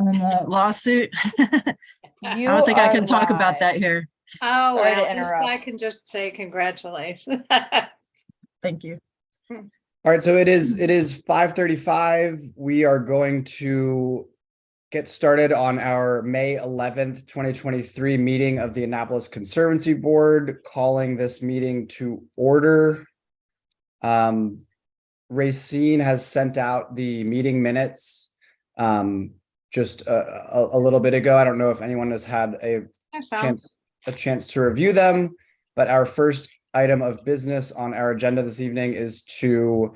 on the lawsuit. I You don't think I are can talk about that live. here. Oh, Sorry to well, interrupt. I can just say congratulations. Thank you. All right, so it is 5:35. We are going to get started on our May 11th, 2023 meeting of the Annapolis Conservancy Board, calling this meeting to order. Racine has sent out the meeting minutes just a little bit ago. I don't know if anyone has had a chance to review them, but our first item of business on our agenda this evening is to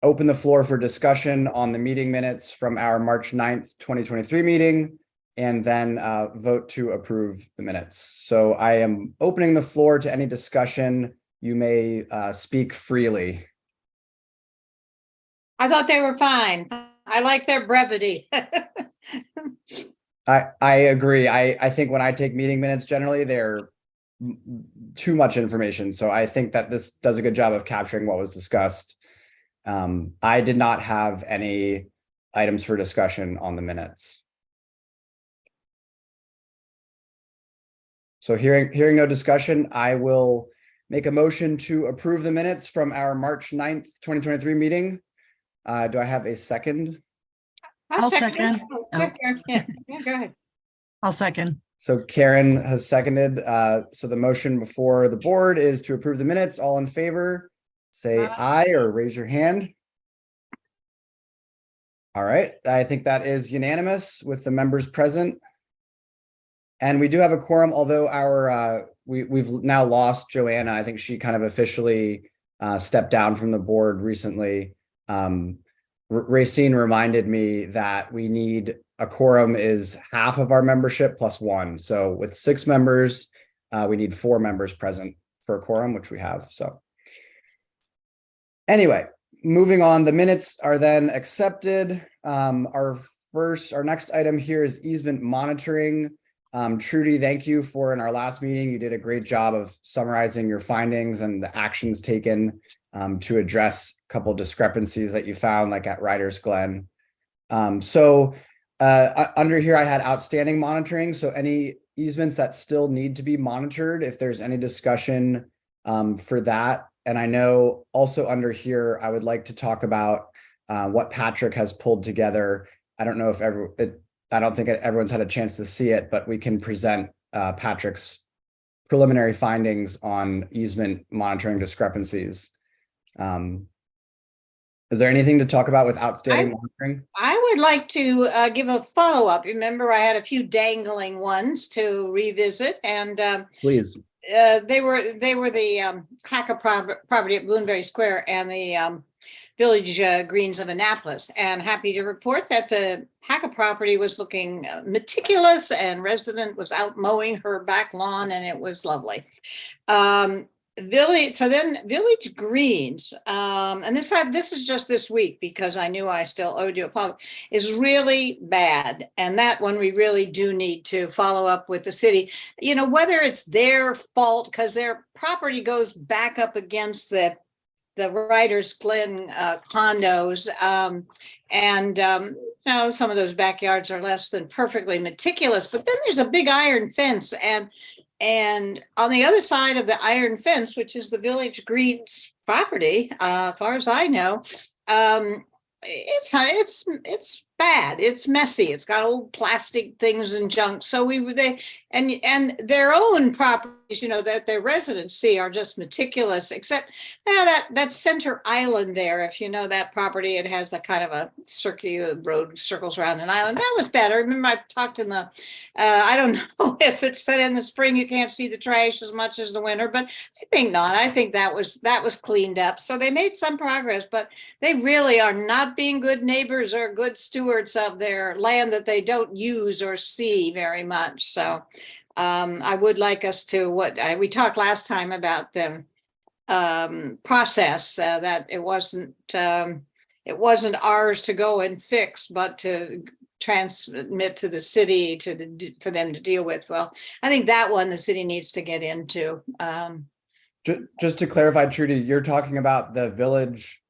open the floor for discussion on the meeting minutes from our March 9th, 2023 meeting, and then vote to approve the minutes. So I am opening the floor to any discussion. You may speak freely. I thought they were fine. I like their brevity. I agree. I think when I take meeting minutes, generally they're too much information. So I think that this does a good job of capturing what was discussed. I did not have any items for discussion on the minutes. So hearing no discussion, I will make a motion to approve the minutes from our March 9th, 2023 meeting. Do I have a second? I'll second. Oh, yeah, go ahead. I'll second. So Karen has seconded. So the motion before the board is to approve the minutes. All in favor, say aye or raise your hand. All right, I think that is unanimous with the members present. And we do have a quorum, although our we've now lost Joanna. I think she kind of officially stepped down from the board recently. Racine reminded me that we need a quorum is half of our membership plus one. So with 6 members, we need 4 members present for a quorum, which we have. So anyway, moving on, the minutes are then accepted. Our next item here is easement monitoring. Trudy, thank you for in our last meeting. You did a great job of summarizing your findings and the actions taken to address a couple of discrepancies that you found, like at Riders Glen. Under here, I had outstanding monitoring. So any easements that still need to be monitored, if there's any discussion for that. And I know also under here, I would like to talk about what Patrick has pulled together. I don't know if I don't think everyone's had a chance to see it, but we can present Patrick's preliminary findings on easement monitoring discrepancies. Is there anything to talk about with outstanding monitoring? I would like to give a follow-up. Remember, I had a few dangling ones to revisit, and Please. They were the Hacker property at Bloomberry Square and the Village Greens of Annapolis. And happy to report that the Hacker property was looking meticulous, and resident was out mowing her back lawn, and it was lovely. Village Greens, and this is just this week because I knew I still owed you a follow, is really bad. And that one we really do need to follow up with the city, whether it's their fault because their property goes back up against the Riders Glen condos. Some of those backyards are less than perfectly meticulous, but then there's a big iron fence, and on the other side of the iron fence, which is the Village Greens property, as far as I know, it's bad. It's messy. It's got old plastic things and junk. So and their own properties, that their residents see are just meticulous, except that center island there. If you know that property, it has a kind of a circular road circles around an island. That was better. Remember, I talked in the, I don't know if it's that in the spring you can't see the trash as much as the winter, but I think not. I think that was cleaned up. So they made some progress, but they really are not being good neighbors or good stewards of their land that they don't use or see very much. So I would like us to we talked last time about the process that it wasn't ours to go and fix, but to transmit to the city for them to deal with. Well, I think that one the city needs to get into. Just to clarify, Trudy, you're talking about the village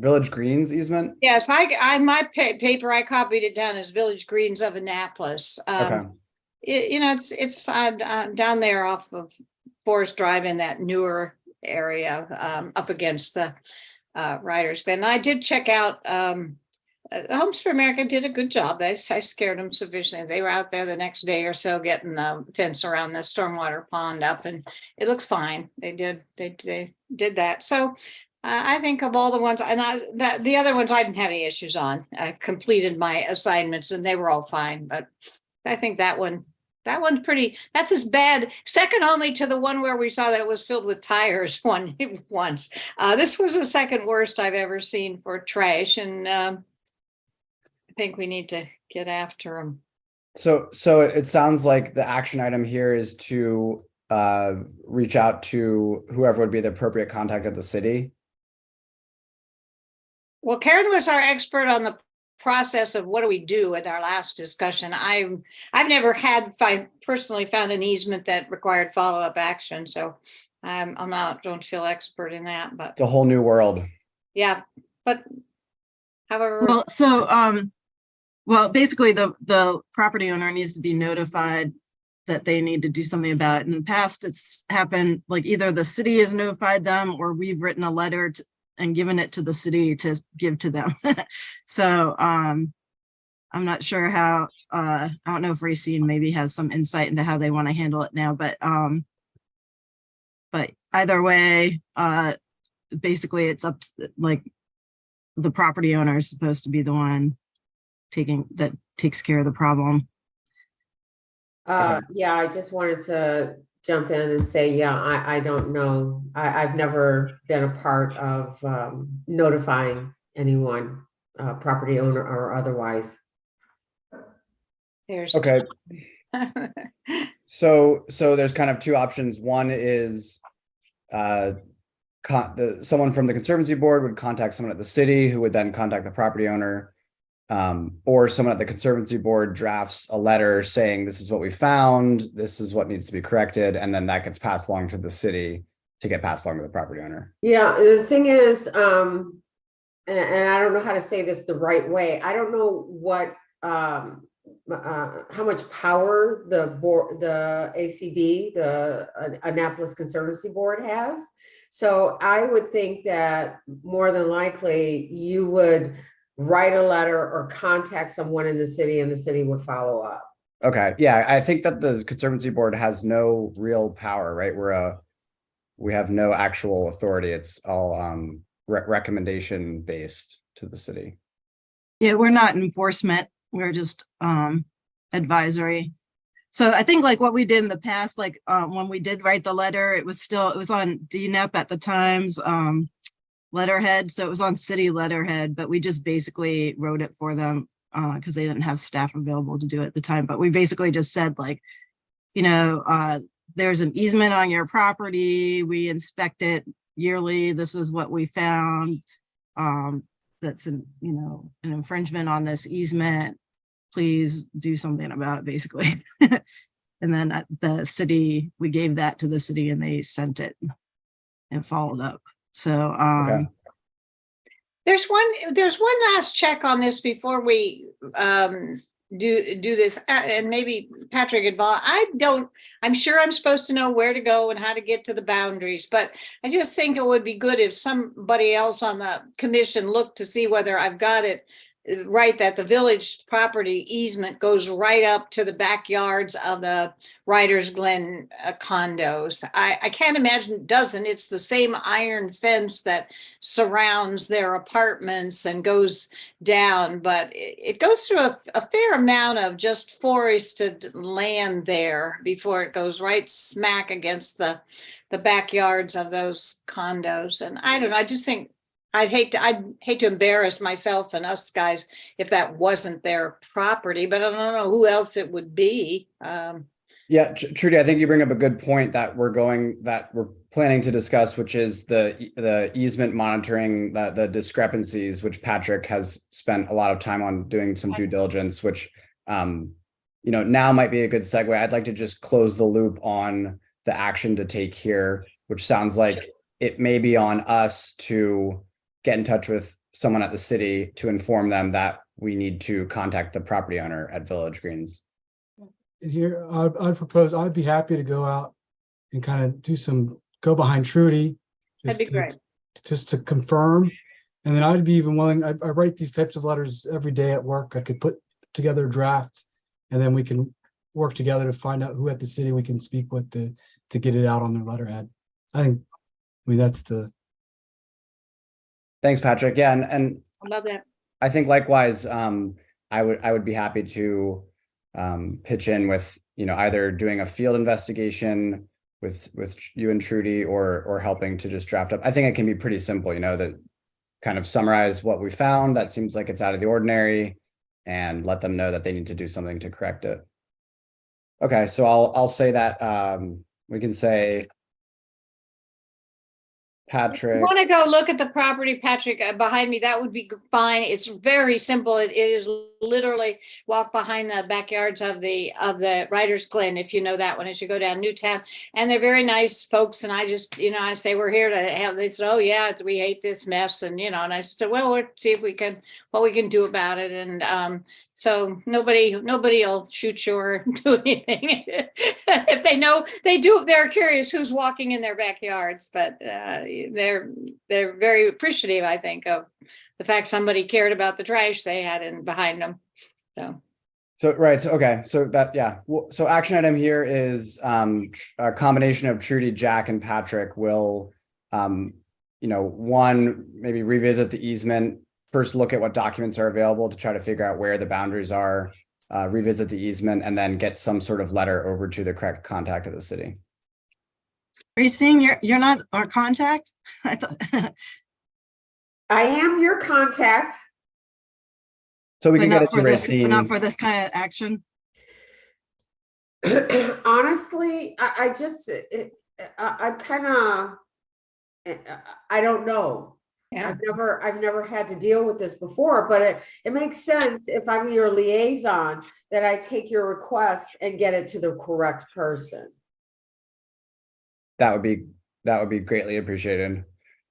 Village Greens easement? Yes, my paper, I copied it down as Village Greens of Annapolis. Okay, It's down there off of Forest Drive in that newer area, up against the Writers Glen. And I did check out, Homes for America did a good job. I scared them sufficiently. They were out there the next day or so getting the fence around the stormwater pond up, and it looks fine. They did that. So I think of all the ones, and the other ones I didn't have any issues on. I completed my assignments and they were all fine. But I think that one's pretty. That's as bad, second only to the one where we saw that it was filled with tires once. This was the second worst I've ever seen for trash, and I think we need to get after them. so it sounds like the action item here is to reach out to whoever would be the appropriate contact at the city. Well, Karen was our expert on the process of what do we do at our last discussion. I've never personally found an easement that required follow-up action, so don't feel expert in that, but It's a whole new world. yeah, but however. Well, so, well, basically the property owner needs to be notified that they need to do something about it. In the past, it's happened, like either the city has notified them or we've written a letter and given it to the city to give to them. So I'm not sure how, I don't know if Racine maybe has some insight into how they want to handle it now, but either way, basically it's up, like the property owner is supposed to be the one that takes care of the problem. Yeah, I just wanted to jump in and say, yeah, I don't know. I've never been a part of notifying anyone, property owner or otherwise. There's Okay. So there's kind of two options. One is someone from the Conservancy board would contact someone at the city who would then contact the property owner, or someone at the Conservancy board drafts a letter saying this is what we found, this is what needs to be corrected, and then that gets passed along to the city to get passed along to the property owner. Yeah, the thing is, and I don't know how to say this the right way. I don't know what how much power the board, the ACB, the Annapolis Conservancy Board has. So I would think that more than likely you would write a letter or contact someone in the city and the city would follow up. Okay, yeah, I think that the Conservancy board has no real power, right? We have no actual authority. It's all recommendation based to the city. Yeah, we're not enforcement. We're just advisory. So I think like what we did in the past, like when we did write the letter, it was on DNEP at the time's letterhead. So it was on city letterhead, but we just basically wrote it for them because they didn't have staff available to do it at the time. But we basically just said like, there's an easement on your property. We inspect it yearly. This is what we found. That's an infringement on this easement. Please do something about it, basically. And then the city, we gave that to the city and they sent it and followed up. So Okay. There's one last check on this before we do this, and maybe Patrick involved. I'm sure I'm supposed to know where to go and how to get to the boundaries, but I just think it would be good if somebody else on the commission looked to see whether I've got it right, that the village property easement goes right up to the backyards of the Writers Glen condos. I can't imagine it doesn't. It's the same iron fence that surrounds their apartments and goes down, but it goes through a fair amount of just forested land there before it goes right smack against the backyards of those condos. And I don't know, I just think I'd hate to embarrass myself and us guys if that wasn't their property, but I don't know who else it would be. Yeah, Trudy, I think you bring up a good point that we're planning to discuss, which is the easement monitoring, the discrepancies, which Patrick has spent a lot of time on doing some due diligence, which now might be a good segue. I'd like to just close the loop on the action to take here, which sounds like it may be on us to get in touch with someone at the city to inform them that we need to contact the property owner at Village Greens. And here, I'd propose, I'd be happy to go out and kind of go behind Trudy. That'd be great. Just to confirm. And then I'd be even willing, I write these types of letters every day at work. I could put together a draft and then we can work together to find out who at the city we can speak with to get it out on their letterhead. I mean, that's the. Thanks, Patrick. Yeah, and I love that. I think likewise, I would be happy to pitch in with, either doing a field investigation with you and Trudy or helping to just draft up. I think it can be pretty simple, that kind of summarize what we found that seems like it's out of the ordinary and let them know that they need to do something to correct it. Okay, so I'll say that we can say Patrick. Want to go look at the property, Patrick, behind me? That would be fine. It's very simple. It is literally walk behind the backyards of the Writers Glen, if you know that one, as you go down Newtown. And they're very nice folks. And I just, I say, we're here to help. They said, oh yeah, we hate this mess. And, and I said, well, we'll see if what we can do about it. And so nobody will shoot you or do anything. If they know, they're curious who's walking in their backyards, but they're very appreciative, I think, of the fact somebody cared about the trash they had in behind them. So right. So, okay. So that, yeah. So action item here is a combination of Trudy, Jack, and Patrick will, one, maybe revisit the easement, first look at what documents are available to try to figure out where the boundaries are, revisit the easement, and then get some sort of letter over to the correct contact of the city. Are you seeing you're not our contact? I thought. I am your contact. So we can get it to But Racine. not for this kind of action. Honestly, I don't know. yeah. I've never had to deal with this before, but it makes sense if I'm your liaison that I take your request and get it to the correct person. That would be greatly appreciated.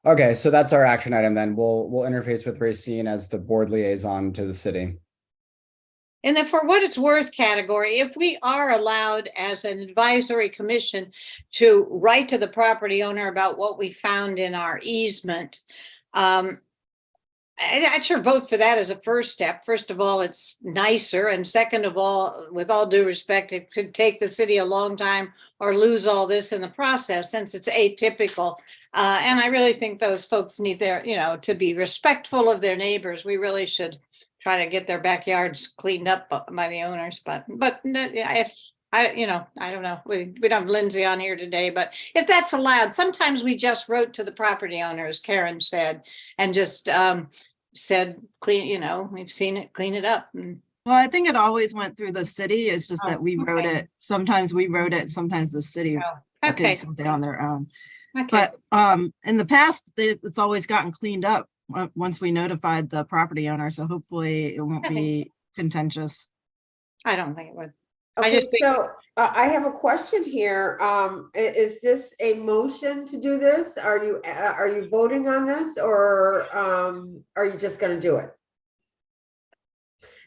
Okay, so that's our action item then. We'll interface with Racine as the board liaison to the city. In the for what it's worth category, if we are allowed as an advisory commission to write to the property owner about what we found in our easement, I'd sure vote for that as a first step. First of all, it's nicer. And second of all, with all due respect, it could take the city a long time or lose all this in the process since it's atypical. And I really think those folks need to be respectful of their neighbors. We really should try to get their backyards cleaned up by the owners. But if I don't know. We don't have Lindsay on here today, but if that's allowed, sometimes we just wrote to the property owner, as Karen said, and just said, clean, we've seen it, clean it up. And, Well, I think it always went through the city. It's just that we wrote okay. it. Sometimes we wrote it, sometimes the city okay. did something on their own. Okay. But in the past, it's always gotten cleaned up once we notified the property owner. So hopefully it won't be contentious. I don't think it would. Okay, so I have a question here. Is this a motion to do this? Are you voting on this, or are you just going to do it?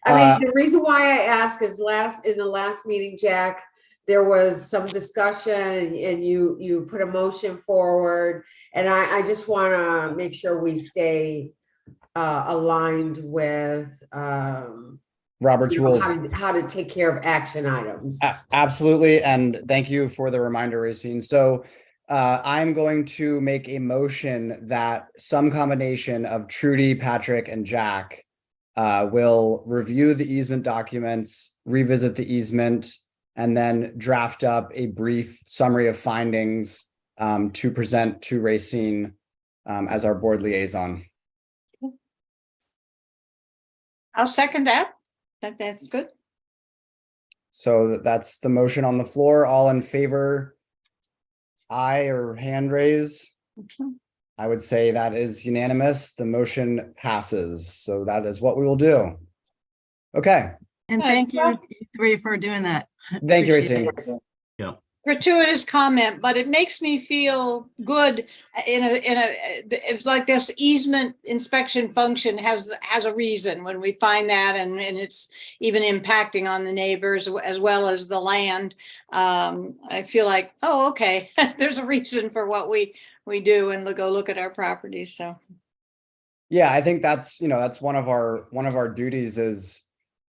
I mean, the reason why I ask is in the last meeting, Jack, there was some discussion and you put a motion forward, and I just want to make sure we stay aligned with Robert's rules. How to take care of action items. Absolutely. And thank you for the reminder, Racine. So I'm going to make a motion that some combination of Trudy, Patrick, and Jack will review the easement documents, revisit the easement, and then draft up a brief summary of findings to present to Racine as our board liaison. I'll second that. That's good. So that's the motion on the floor. All in favor? Aye or hand raise? Okay. I would say that is unanimous. The motion passes. So that is what we will do. Okay. And Good. thank you, you three, for doing that. Thank you, Appreciate Racine. it. Yeah. gratuitous comment, but it makes me feel good it's like this easement inspection function has a reason when we find that, and it's even impacting on the neighbors as well as the land. I feel like, oh, okay, there's a reason for what we do, and go look at our properties. So yeah, I think that's, that's one of our duties is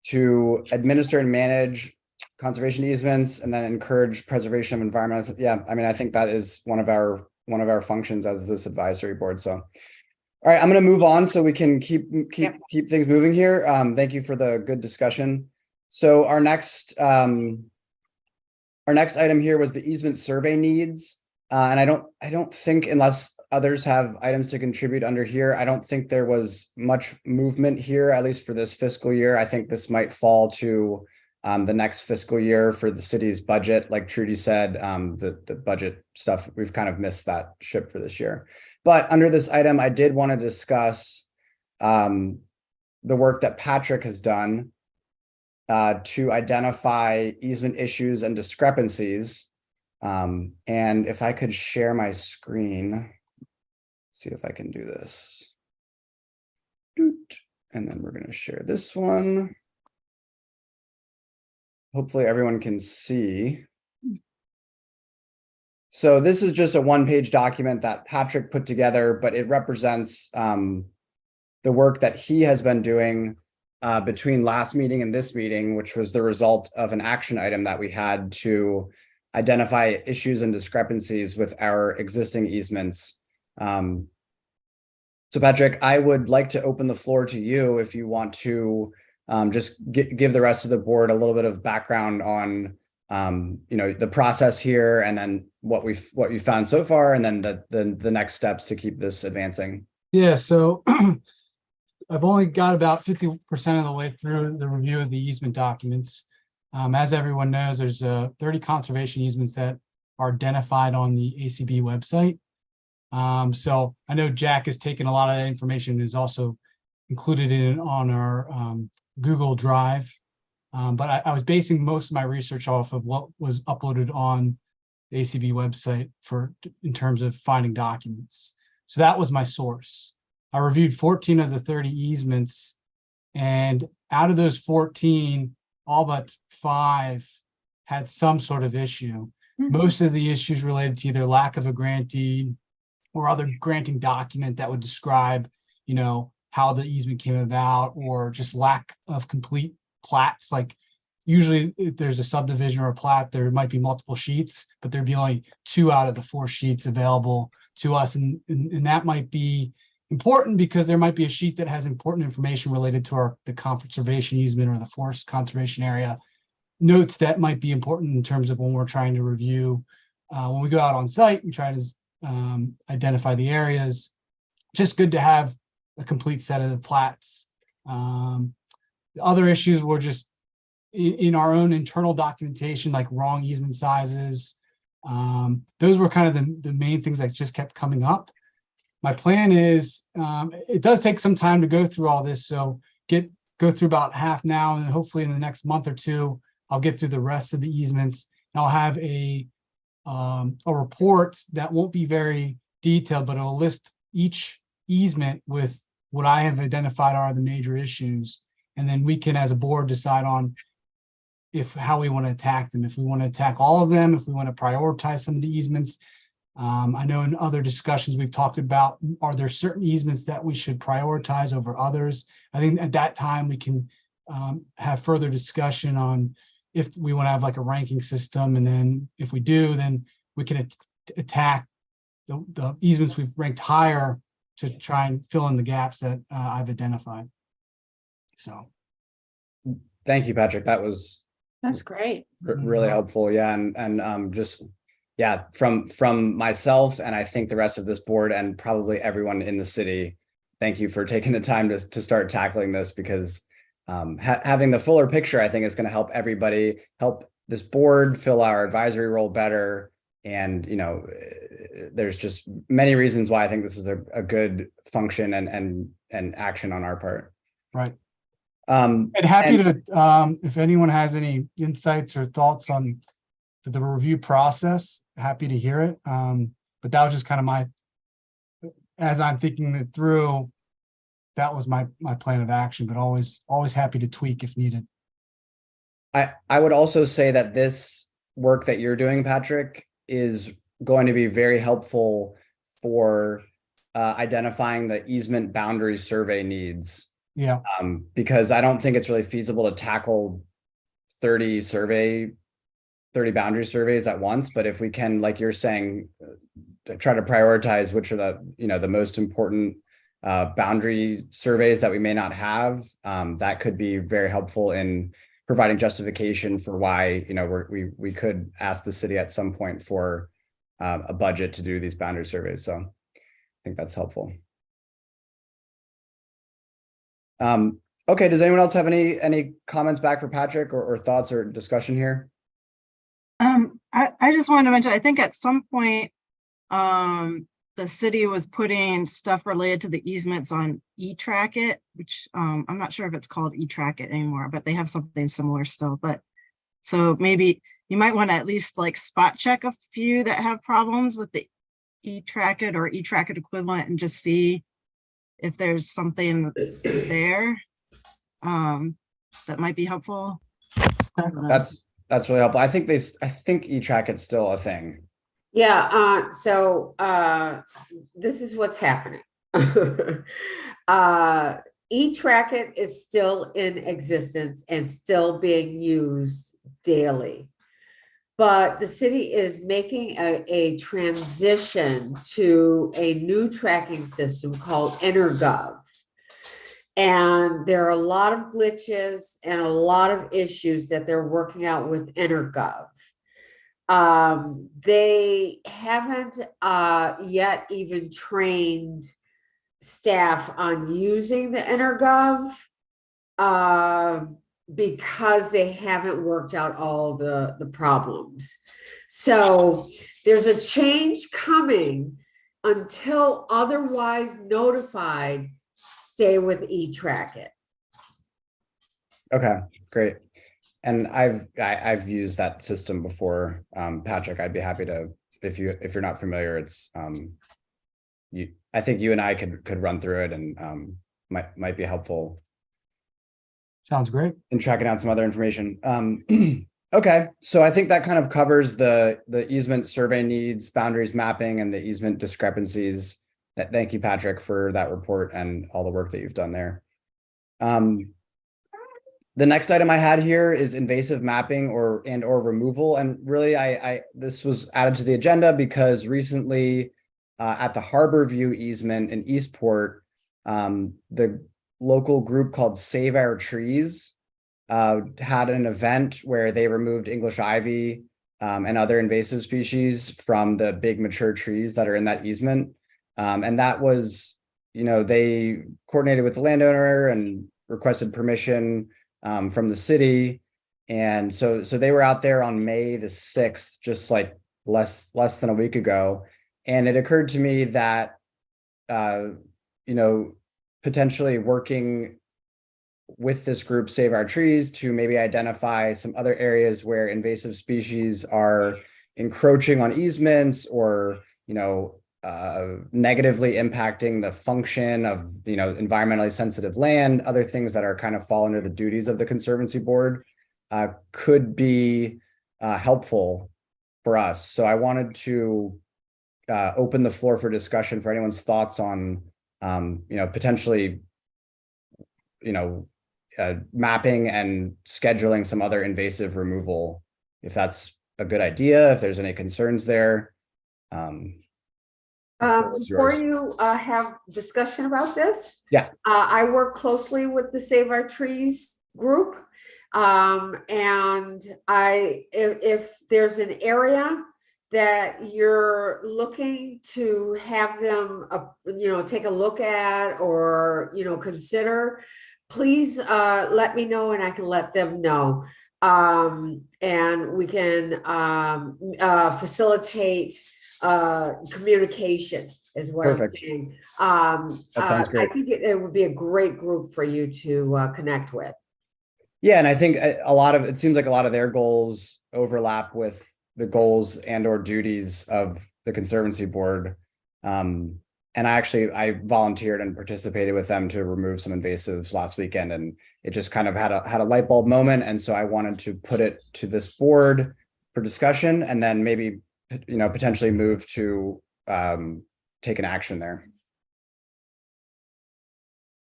to administer and manage conservation easements and then encourage preservation of environmental. Yeah, I mean, I think that is one of our functions as this advisory board. So, all right, I'm going to move on so we can keep things moving here. Thank you for the good discussion. So our next item here was the easement survey needs, and I don't think, unless others have items to contribute under here, I don't think there was much movement here, at least for this fiscal year. I think this might fall to the next fiscal year for the city's budget. Like Trudy said, the budget stuff, we've kind of missed that ship for this year. But under this item, I did want to discuss the work that Patrick has done to identify easement issues and discrepancies. And if I could share my screen, see if I can do this. And then we're going to share this one. Hopefully everyone can see. So this is just a one-page document that Patrick put together, but it represents the work that he has been doing between last meeting and this meeting, which was the result of an action item that we had to identify issues and discrepancies with our existing easements. So Patrick, I would like to open the floor to you if you want to just give the rest of the board a little bit of background on the process here, and then what you found so far, and then the next steps to keep this advancing. Yeah, so I've only got about 50% of the way through the review of the easement documents. As everyone knows, there's 30 conservation easements that are identified on the ACB website. So I know Jack has taken a lot of that information and is also included in on our Google Drive. But I was basing most of my research off of what was uploaded on the ACB website in terms of finding documents. So that was my source. I reviewed 14 of the 30 easements, and out of those 14, all but 5 had some sort of issue. Mm-hmm. Most of the issues related to either lack of a grantee or other granting document that would describe, how the easement came about, or just lack of complete plats. Like usually if there's a subdivision or a plat, there might be multiple sheets, but there'd be only 2 out of the 4 sheets available to us. And that might be important because there might be a sheet that has important information related to the conservation easement or the forest conservation area. Notes that might be important in terms of when we're trying to review. When we go out on site, we try to identify the areas. Just good to have a complete set of the plats. The other issues were just in our own internal documentation, like wrong easement sizes. Those were kind of the main things that just kept coming up. My plan is, it does take some time to go through all this, so go through about half now, and hopefully in the next month or 2, I'll get through the rest of the easements, and I'll have a report that won't be very detailed, but it'll list each easement with what I have identified are the major issues, and then we can, as a board, decide on how we want to attack them. If we want to attack all of them, if we want to prioritize some of the easements. I know in other discussions we've talked about, are there certain easements that we should prioritize over others? I think at that time we can have further discussion on if we want to have like a ranking system, and then if we do, then we can attack the easements we've ranked higher to try and fill in the gaps that I've identified. So, thank you, Patrick. That's great. Really helpful. Yeah, and just from myself, and I think the rest of this board, and probably everyone in the city, thank you for taking the time to start tackling this, because having the fuller picture, I think, is going to help everybody, help this board fill our advisory role better. And there's just many reasons why I think this is a good function and action on our part. Right. And happy to if anyone has any insights or thoughts on the review process, happy to hear it. But that was just kind of as I'm thinking it through, that was my plan of action, but always happy to tweak if needed. I would also say that this work that you're doing, Patrick, is going to be very helpful for identifying the easement boundary survey needs. Yeah. Because I don't think it's really feasible to tackle 30 boundary surveys at once. But if we can, like you're saying, try to prioritize which are the most important boundary surveys that we may not have, that could be very helpful in providing justification for why, we could ask the city at some point for a budget to do these boundary surveys. So I think that's helpful. Okay, does anyone else have any comments back for Patrick or thoughts or discussion here? I just wanted to mention, I think at some point, the city was putting stuff related to the easements on eTrackit, which I'm not sure if it's called eTrackit anymore, but they have something similar still. But so maybe you might want to at least like spot check a few that have problems with the eTrackit or eTrackit equivalent and just see if there's something there that might be helpful. That's really helpful. I think eTrackit's still a thing. Yeah, so this is what's happening. eTrackit is still in existence and still being used daily. But the city is making a transition to a new tracking system called EnerGov. And there are a lot of glitches and a lot of issues that they're working out with EnerGov. They haven't yet even trained staff on using the EnerGov because they haven't worked out all the problems. So there's a change coming. Until otherwise notified, stay with eTrackit. Okay, great. And I've used that system before, Patrick. I'd be happy to, if you're not familiar, it's I think you and I could run through it and might be helpful. Sounds great. In tracking out some other information. Okay, so I think that kind of covers the easement survey needs, boundaries mapping, and the easement discrepancies. Thank you, Patrick, for that report and all the work that you've done there. The next item I had here is invasive mapping or removal. And really, this was added to the agenda because recently at the Harbor View easement in Eastport, the local group called Save Our Trees had an event where they removed English ivy and other invasive species from the big mature trees that are in that easement. And that was, they coordinated with the landowner and requested permission from the city. And so they were out there on May the 6th, just like less than a week ago. And it occurred to me that, potentially working with this group, Save Our Trees, to maybe identify some other areas where invasive species are encroaching on easements or, negatively impacting the function of, environmentally sensitive land, other things that are kind of fall under the duties of the Conservancy Board, could be helpful for us. So I wanted to open the floor for discussion for anyone's thoughts on, potentially, mapping and scheduling some other invasive removal, if that's a good idea, if there's any concerns there. Before you have discussion about this, yeah, I work closely with the Save Our Trees group. And if there's an area that you're looking to have them, take a look at or, consider, please let me know and I can let them know. And we can facilitate communication is what Perfect. I'm saying. That sounds great. I think it would be a great group for you to connect with. Yeah, and I think it seems like a lot of their goals overlap with the goals and or duties of the Conservancy Board. And I volunteered and participated with them to remove some invasives last weekend, and it just kind of had a light bulb moment. And so I wanted to put it to this board for discussion, and then maybe, potentially move to take an action there.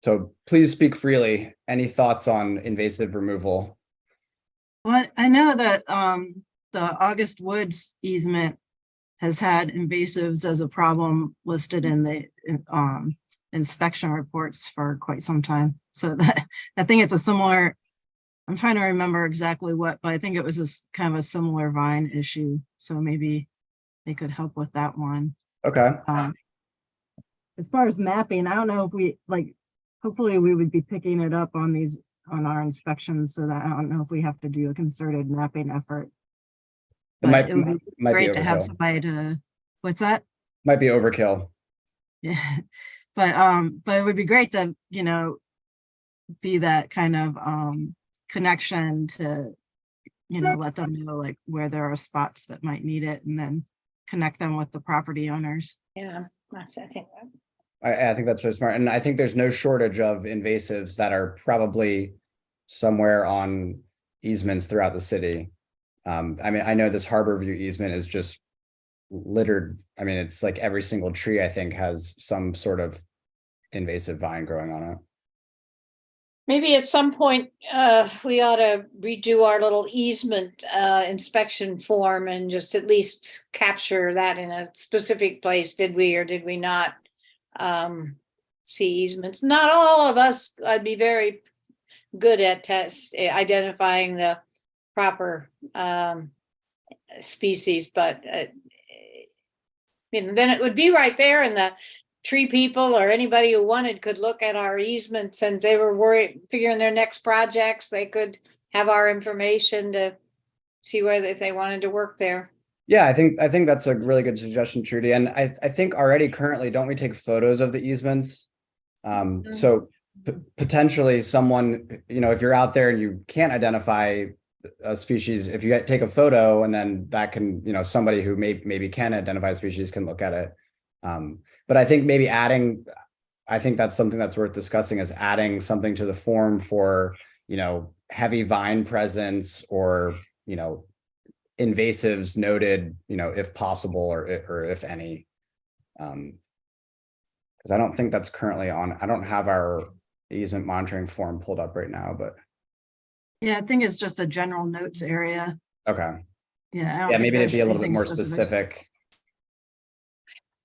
So please speak freely. Any thoughts on invasive removal? Well, I know that the August Woods easement has had invasives as a problem listed in the inspection reports for quite some time. So that I think it's a similar, I'm trying to remember exactly what, but I think it was kind of a similar vine issue. So maybe they could help with that one. Okay. As far as mapping, I don't know if we hopefully we would be picking it up on our inspections, so that I don't know if we have to do a concerted mapping effort. But it would be great to have somebody what's that? Might be overkill. Yeah, but it would be great to, be that kind of connection to, let them know where there are spots that might need it, and then connect them with the property owners. Yeah, I think that's really smart. And I think there's no shortage of invasives that are probably somewhere on easements throughout the city. I know this Harborview easement is just littered. It's like every single tree, I think, has some sort of invasive vine growing on it. Maybe at some point we ought to redo our little easement inspection form and just at least capture that in a specific place. Did we or did we not see easements? Not all of us. I'd be very good at identifying the proper species, but then it would be right there, and the tree people or anybody who wanted could look at our easements, and they were figuring their next projects, they could have our information to see if they wanted to work there. Yeah, I think that's a really good suggestion, Trudy. And I think already currently, don't we take photos of the easements? So potentially someone, if you're out there and you can't identify a species, if you take a photo, and then that can, somebody who maybe can identify a species can look at it. But I think maybe I think that's something that's worth discussing, is adding something to the form for, heavy vine presence, or, invasives noted, if possible, or if any. Because I don't think that's currently on. I don't have our easement monitoring form pulled up right now, but yeah, I think it's just a general notes area. Okay. Yeah. Maybe it'd be a little bit more specific.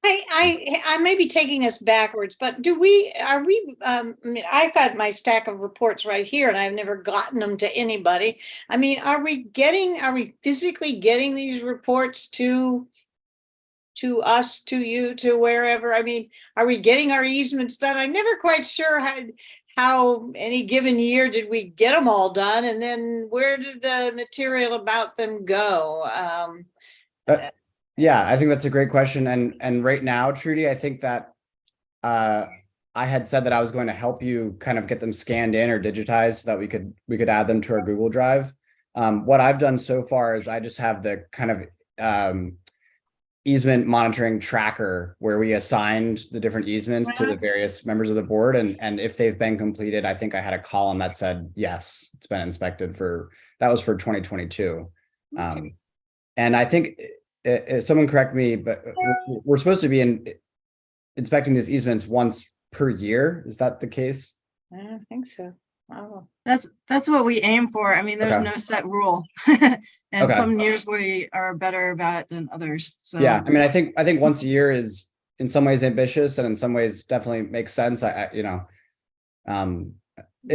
I may be taking us backwards, but I've got my stack of reports right here, and I've never gotten them to anybody. Are we physically getting these reports to us, to you, to wherever? Are we getting our easements done? I'm never quite sure how any given year did we get them all done, and then where did the material about them go? Yeah, I think that's a great question. And right now, Trudy, I think that I had said that I was going to help you kind of get them scanned in or digitized so that we could add them to our Google Drive. What I've done so far is I just have the kind of easement monitoring tracker where we assigned the different easements to the various members of the board. And if they've been completed, I think I had a column that said, yes, it's been inspected that was for 2022. And I think, someone correct me, but we're supposed to be inspecting these easements once per year. Is that the case? I don't think so. Oh. That's what we aim for. There's no set rule. And some years we are better about it than others. So yeah, I think once a year is in some ways ambitious, and in some ways definitely makes sense. It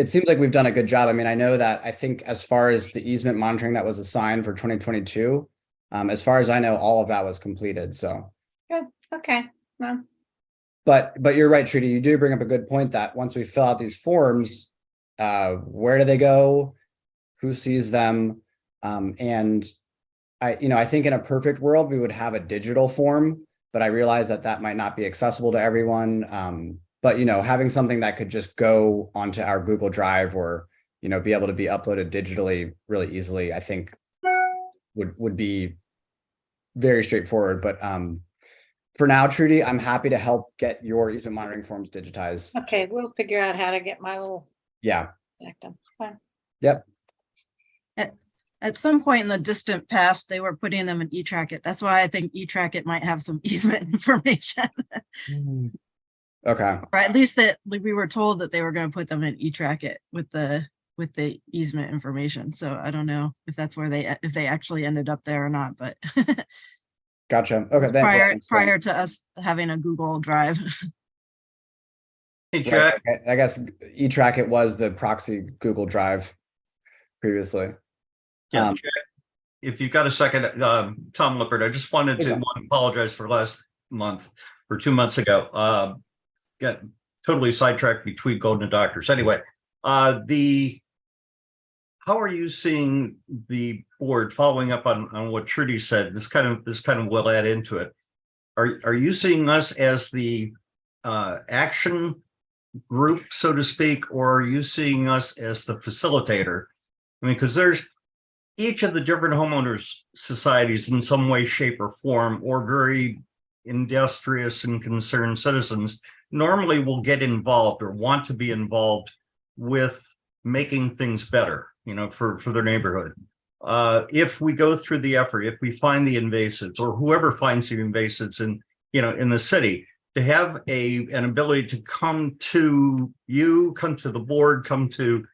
seems like we've done a good job. I know that I think as far as the easement monitoring that was assigned for 2022, as far as I know, all of that was completed. So good. Okay. Well. But you're right, Trudy. You do bring up a good point that once we fill out these forms, where do they go? Who sees them? And I think in a perfect world, we would have a digital form, but I realize that might not be accessible to everyone. But having something that could just go onto our Google Drive, or be able to be uploaded digitally really easily, I think would be very straightforward, but for now, Trudy, I'm happy to help get your easement monitoring forms digitized. Okay, we'll figure out how to get my little Yeah. back done. Fine. Yep. At some point in the distant past, they were putting them in E-Track-It. That's why I think E-Track-It might have some easement information. Okay. Or at least that we were told that they were going to put them in E-Track-It with the easement information. So I don't know if that's where if they actually ended up there or not, but Gotcha. Okay. prior to us having a Google Drive. Hey, Jack. Right, I guess E-Track-It was the proxy Google Drive previously. Yeah, Jack, if you've got a second, Tom Lippert, I just wanted Hey, to Tom. apologize for last month or 2 months ago. Got totally sidetracked between going to doctors. Anyway, how are you seeing the board, following up on what Trudy said? This kind of will add into it. Are you seeing us as the action group, so to speak, or are you seeing us as the facilitator? I mean, because there's each of the different homeowners societies in some way, shape, or form, or very industrious and concerned citizens normally will get involved or want to be involved with making things better, for their neighborhood. If we go through the effort, if we find the invasives, or whoever finds the invasives in the city, to have an ability to come to the board, come to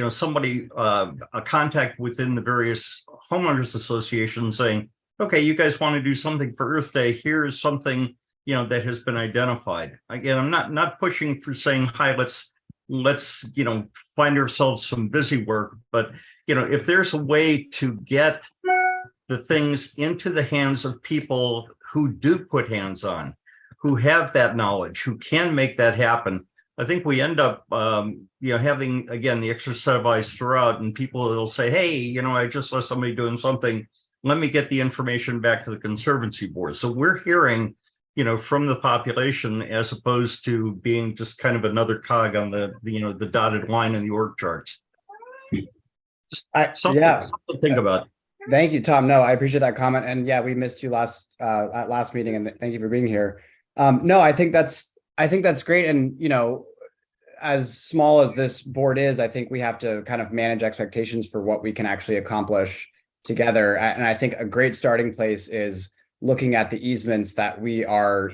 somebody, a contact within the various homeowners associations saying, okay, you guys want to do something for Earth Day, here's something that has been identified. Again, I'm not pushing for saying, hi, let's find ourselves some busy work, but if there's a way to get the things into the hands of people who do put hands on, who have that knowledge, who can make that happen, I think we end up, having, again, the extra set of eyes throughout, and people will say, hey, I just saw somebody doing something. Let me get the information back to the Conservancy board. So we're hearing, from the population, as opposed to being just kind of another cog on the dotted line in the org charts. Something to think about. Thank you, Tom. No, I appreciate that comment. And yeah, we missed you at last meeting, and thank you for being here. No, I think that's great. And, as small as this board is, I think we have to kind of manage expectations for what we can actually accomplish together. And I think a great starting place is looking at the easements that we are,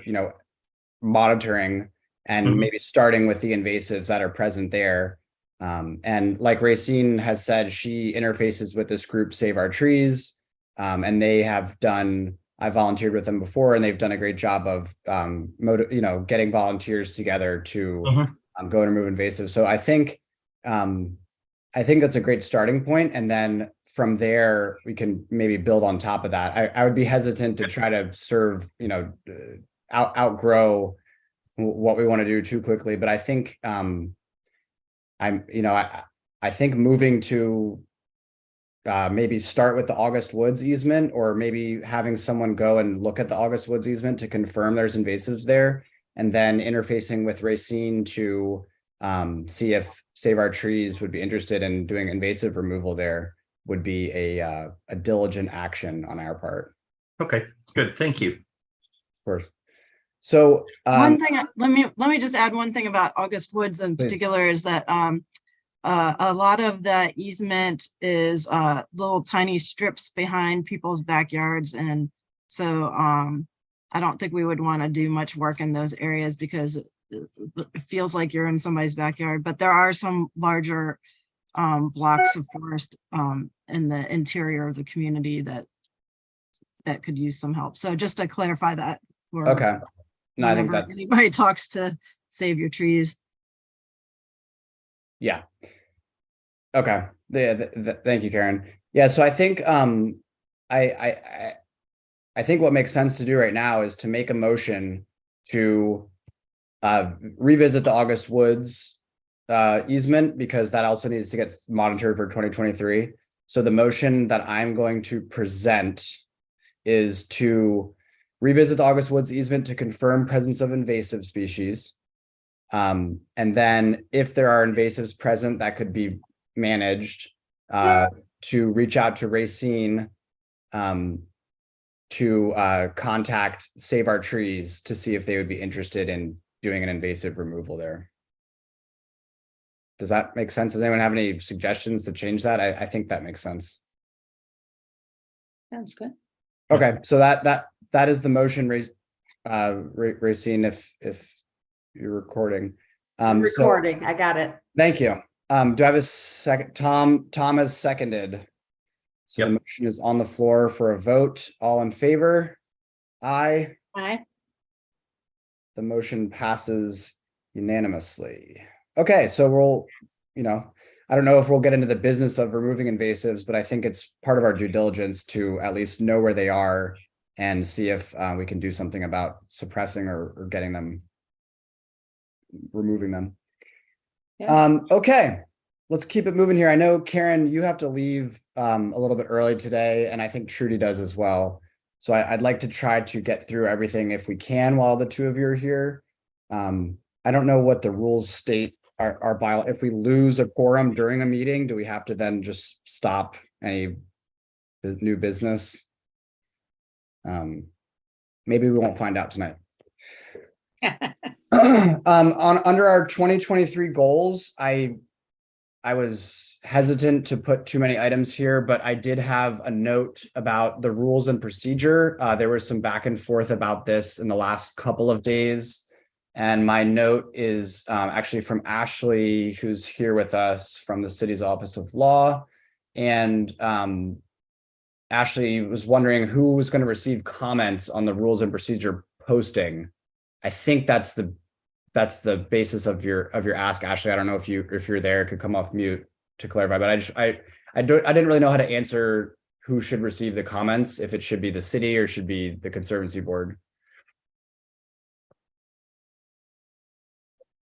monitoring, and maybe starting with the invasives that are present there. And like Racine has said, she interfaces with this group, Save Our Trees, and they have done, I volunteered with them before, and they've done a great job of, getting volunteers together to go and remove invasives. So I think that's a great starting point. And then from there, we can maybe build on top of that. I would be hesitant to try to serve, outgrow what we want to do too quickly. But I think, I think moving to maybe start with the August Woods easement, or maybe having someone go and look at the August Woods easement to confirm there's invasives there, and then interfacing with Racine to see if Save Our Trees would be interested in doing invasive removal there, would be a diligent action on our part. Okay, good. Thank you. Of course. So one thing, let me just add one thing about August Woods in particular, is that a lot of the easement is little tiny strips behind people's backyards. And so I don't think we would want to do much work in those areas, because it feels like you're in somebody's backyard. But there are some larger blocks of forest in the interior of the community that could use some help. So just to clarify that. Okay. No, I think that's, anybody talks to Save Your Trees. Yeah. Okay. Thank you, Karen. Yeah. So I think I think what makes sense to do right now is to make a motion to revisit the August Woods easement, because that also needs to get monitored for 2023. So the motion that I'm going to present is to revisit the August Woods easement to confirm presence of invasive species. And then if there are invasives present that could be managed, to reach out to Racine to contact Save Our Trees to see if they would be interested in doing an invasive removal there. Does that make sense? Does anyone have any suggestions to change that? I think that makes sense. Sounds good. Okay, so that is the motion, Racine, if you're recording. Recording, I got it. Thank you. Do I have a second? Tom has seconded. So the motion is on the floor for a vote. All in favor? Aye. Aye. The motion passes unanimously. Okay, so we'll, I don't know if we'll get into the business of removing invasives, but I think it's part of our due diligence to at least know where they are and see if we can do something about suppressing or getting them, removing them. Yeah. Okay, let's keep it moving here. I know, Karen, you have to leave a little bit early today, and I think Trudy does as well. So I'd like to try to get through everything if we can while the two of you are here. I don't know what the rules state our bylaw. If we lose a quorum during a meeting, do we have to then just stop any new business? Maybe we won't find out tonight. Under our 2023 goals, I was hesitant to put too many items here, but I did have a note about the rules and procedure. There was some back and forth about this in the last couple of days. And my note is actually from Ashley, who's here with us from the city's Office of Law. And Ashley was wondering who was going to receive comments on the rules and procedure posting. I think that's the basis of your ask, Ashley. I don't know if you're there, could come off mute to clarify, but I didn't really know how to answer who should receive the comments, if it should be the city or should be the Conservancy board.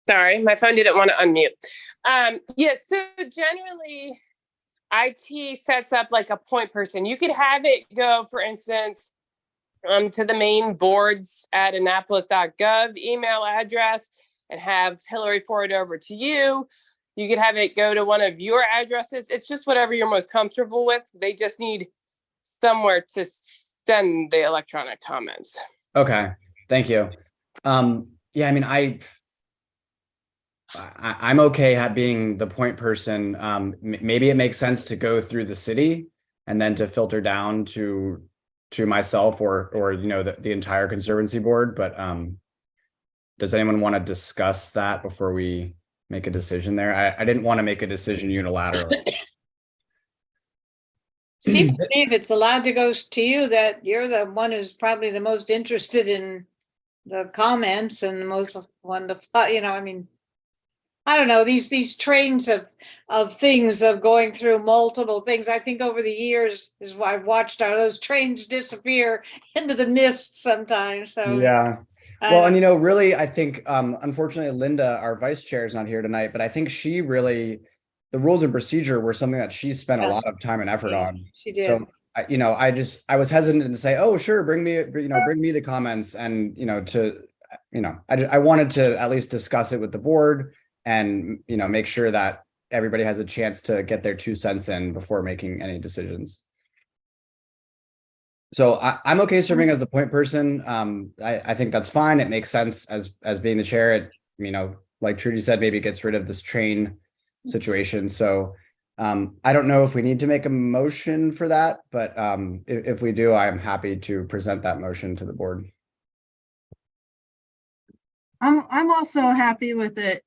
Sorry, my phone didn't want to unmute. Yes, so generally IT sets up like a point person. You could have it go, for instance, to the main boards at annapolis.gov email address and have Hillary forward over to you. You could have it go to one of your addresses. It's just whatever you're most comfortable with. They just need somewhere to send the electronic comments. Okay, thank you. Yeah, I mean, I'm okay being the point person. Maybe it makes sense to go through the city and then to filter down to myself or the entire Conservancy board. But does anyone want to discuss that before we make a decision there? I didn't want to make a decision unilaterally. Seems to me if it's allowed to go to you, that you're the one who's probably the most interested in the comments and the most one to, I mean, I don't know, these trains of things of going through multiple things. I think over the years is why I've watched those trains disappear into the mist sometimes. So yeah. Well, and really, I think unfortunately, Linda, our vice chair, is not here tonight, but I think she really, the rules and procedure were something that she spent a lot of time and effort on. She did. So I was hesitant to say, oh, sure, bring me the comments, and I wanted to at least discuss it with the board and make sure that everybody has a chance to get their 2 cents in before making any decisions. So I'm okay serving as the point person. I think that's fine. It makes sense as being the chair. It, like Trudy said, maybe it gets rid of this train situation. So I don't know if we need to make a motion for that, but if we do, I'm happy to present that motion to the board. I'm also happy with it.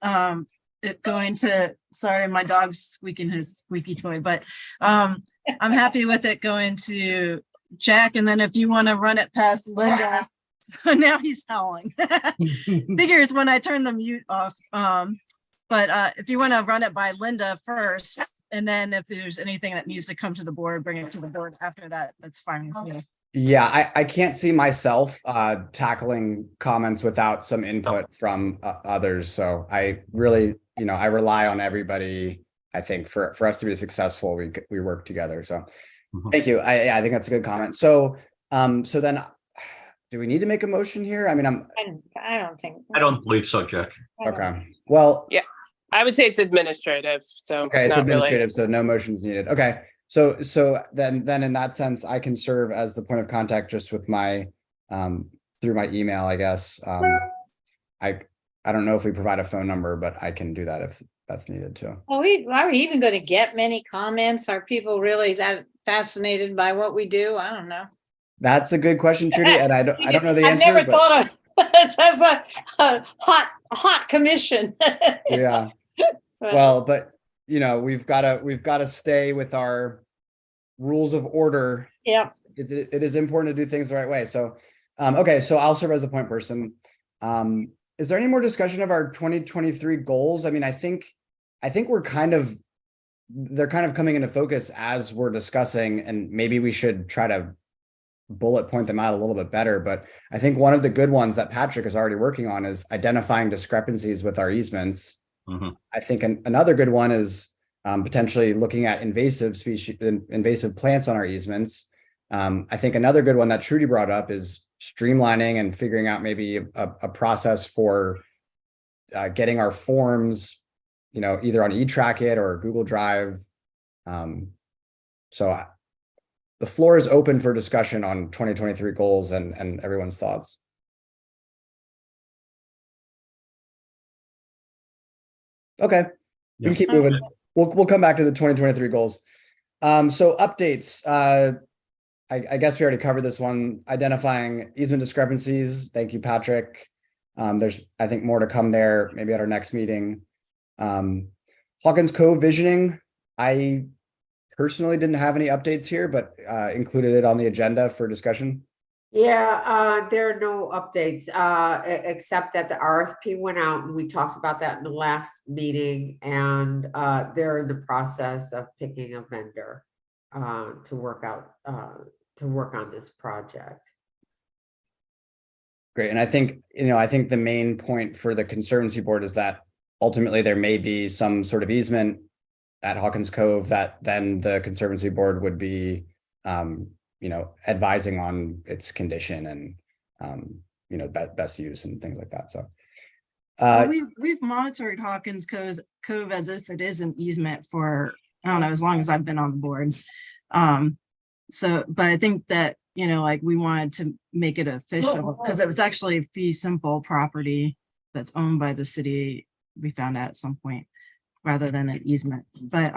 It going to, sorry, my dog's squeaking his squeaky toy, but I'm happy with it going to Jack. And then if you want to run it past Linda, so now he's howling. Figures when I turn the mute off. But if you want to run it by Linda first, and then if there's anything that needs to come to the board, bring it to the board after that, that's fine with me. Yeah, I can't see myself tackling comments without some input from others. So I really, I rely on everybody. I think for us to be successful, we work together. So thank you. I think that's a good comment. So so then, do we need to make a motion here? I mean, I don't think. I don't believe so, Jack. Okay. Well, Yeah, I would say it's administrative. So okay, it's not administrative, really. so no motions needed. Okay. So then in that sense, I can serve as the point of contact just with my, through my email, I guess. I don't know if we provide a phone number, but I can do that if that's needed too. Are we even going to get many comments? Are people really that fascinated by what we do? I don't know. That's a good question, Trudy, and I don't know the I've answer. never but thought of it as a hot commission. yeah. But- Well, but you know, we've got to stay with our rules of order. Yep. It is important to do things the right way. So, okay, so I'll serve as a point person. Is there any more discussion of our 2023 goals? I mean, I think they're kind of coming into focus as we're discussing, and maybe we should try to bullet point them out a little bit better. But I think one of the good ones that Patrick is already working on is identifying discrepancies with our easements. I think another good one is potentially looking at invasive plants on our easements. I think another good one that Trudy brought up is streamlining and figuring out maybe a process for getting our forms, you know, either on eTrackIt or Google Drive. So the floor is open for discussion on 2023 goals and everyone's thoughts. Okay, we can keep moving. We'll come back to the 2023 goals. So updates. I guess we already covered this one. Identifying easement discrepancies. Thank you, Patrick. There's, I think, more to come there, maybe at our next meeting. Hawkins Cove visioning. I personally didn't have any updates here, but included it on the agenda for discussion. Yeah, there are no updates, except that the RFP went out and we talked about that in the last meeting, and they're in the process of picking a vendor to work on this project. Great. And I think the main point for the Conservancy Board is that ultimately there may be some sort of easement at Hawkins Cove that then the Conservancy Board would be advising on its condition and best use and things like that. So we've monitored Hawkins Cove as if it is an easement for, I don't know, as long as I've been on the board. But I think that, we wanted to make it official because it was actually fee simple property that's owned by the city. We found out at some point, rather than an easement. But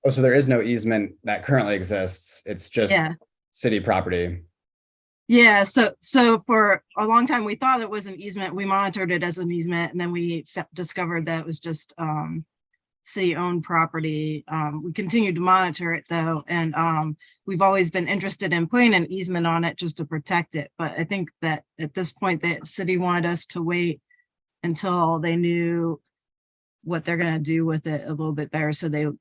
so there is no easement that currently exists. It's just city property. Yeah. So for a long time we thought it was an easement. We monitored it as an easement, and then we discovered that it was just city-owned property. We continued to monitor it though, and we've always been interested in putting an easement on it just to protect it. But I think that at this point, the city wanted us to wait until they knew what they're going to do with it a little bit better. So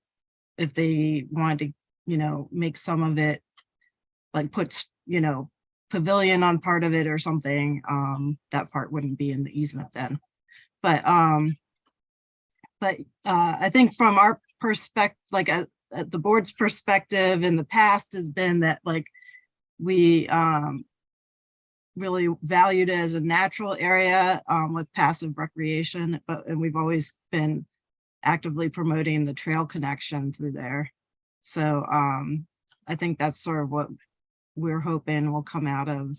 if they wanted to, make some of it, like put, pavilion on part of it or something, that part wouldn't be in the easement then. But I think from our perspective, like at the board's perspective in the past has been that we really valued it as a natural area with passive recreation, and we've always been actively promoting the trail connection through there. So I think that's sort of what we're hoping will come out of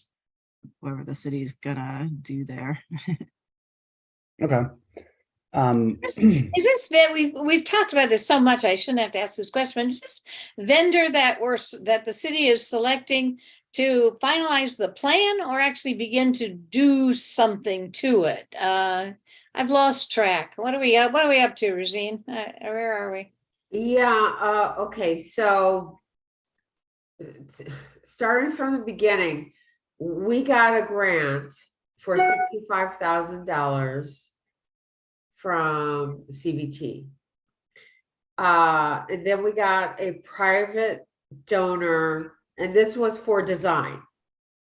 whatever the city's gonna do there. Okay. Is this we've talked about this so much, I shouldn't have to ask this question, but is this vendor that the city is selecting to finalize the plan or actually begin to do something to it? I've lost track. What are we up to, Rosine? Where are we? Yeah, okay, so starting from the beginning, we got a grant for $65,000 from CVT. And then we got a private donor, and this was for design.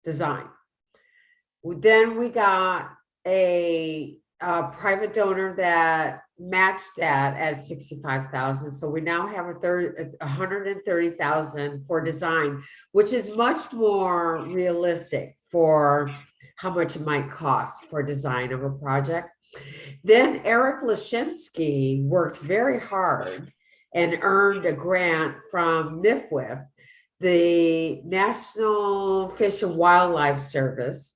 Then we got a private donor that matched that at $65,000. So we now have $130,000 for design, which is much more realistic for how much it might cost for design of a project. Then Eric Lashinsky worked very hard and earned a grant from NIFWIF, the National Fish and Wildlife Service,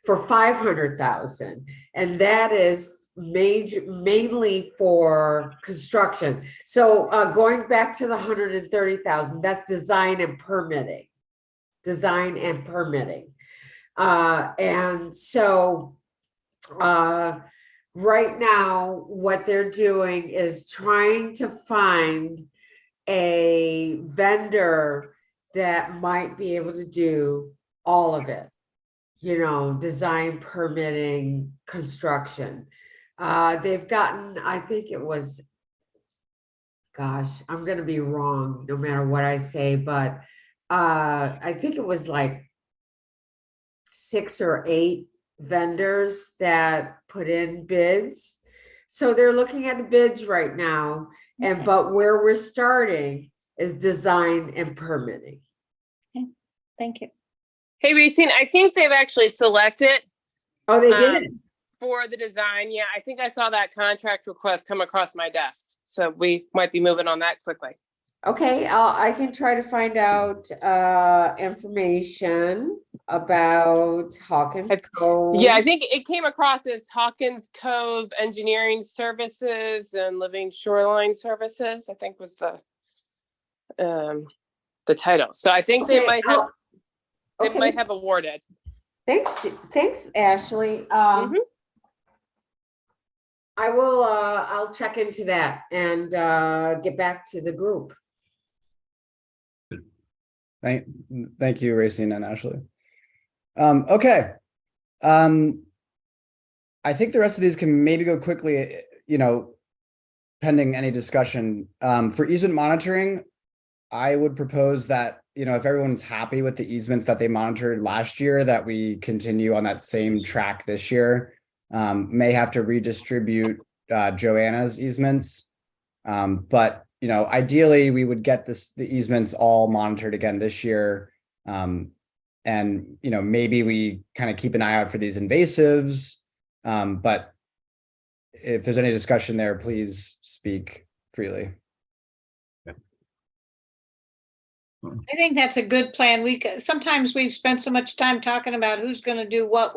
for 500,000, and that is mainly for construction. So going back to the 130,000, that's design and permitting. And so right now, what they're doing is trying to find a vendor that might be able to do all of it, you know, design, permitting, construction. They've gotten, I think it was, gosh, I'm going to be wrong no matter what I say, but I think it was like 6 or 8 vendors that put in bids. So they're looking at the bids right now. And but where we're starting is design and permitting. Okay. Thank you. Hey, Racine, I think they've actually selected Oh, they did. for the design. Yeah, I think I saw that contract request come across my desk. So we might be moving on that quickly. Okay, I can try to find out information about Hawkins Cove. Yeah, I think it came across as Hawkins Cove Engineering Services and Living Shoreline Services, I think was the title. So I think they might have awarded. Thanks, Ashley. Mhm. I will I'll check into that and get back to the group. Thank you, Racine and Ashley. Okay. I think the rest of these can maybe go quickly, you know, pending any discussion. For easement monitoring, I would propose that, you know, if everyone's happy with the easements that they monitored last year, that we continue on that same track this year. May have to redistribute Joanna's easements. But you know, ideally we would get the easements all monitored again this year. And, you know, maybe we kind of keep an eye out for these invasives. But if there's any discussion there, please speak freely. I think that's a good plan. Sometimes we've spent so much time talking about who's going to do what.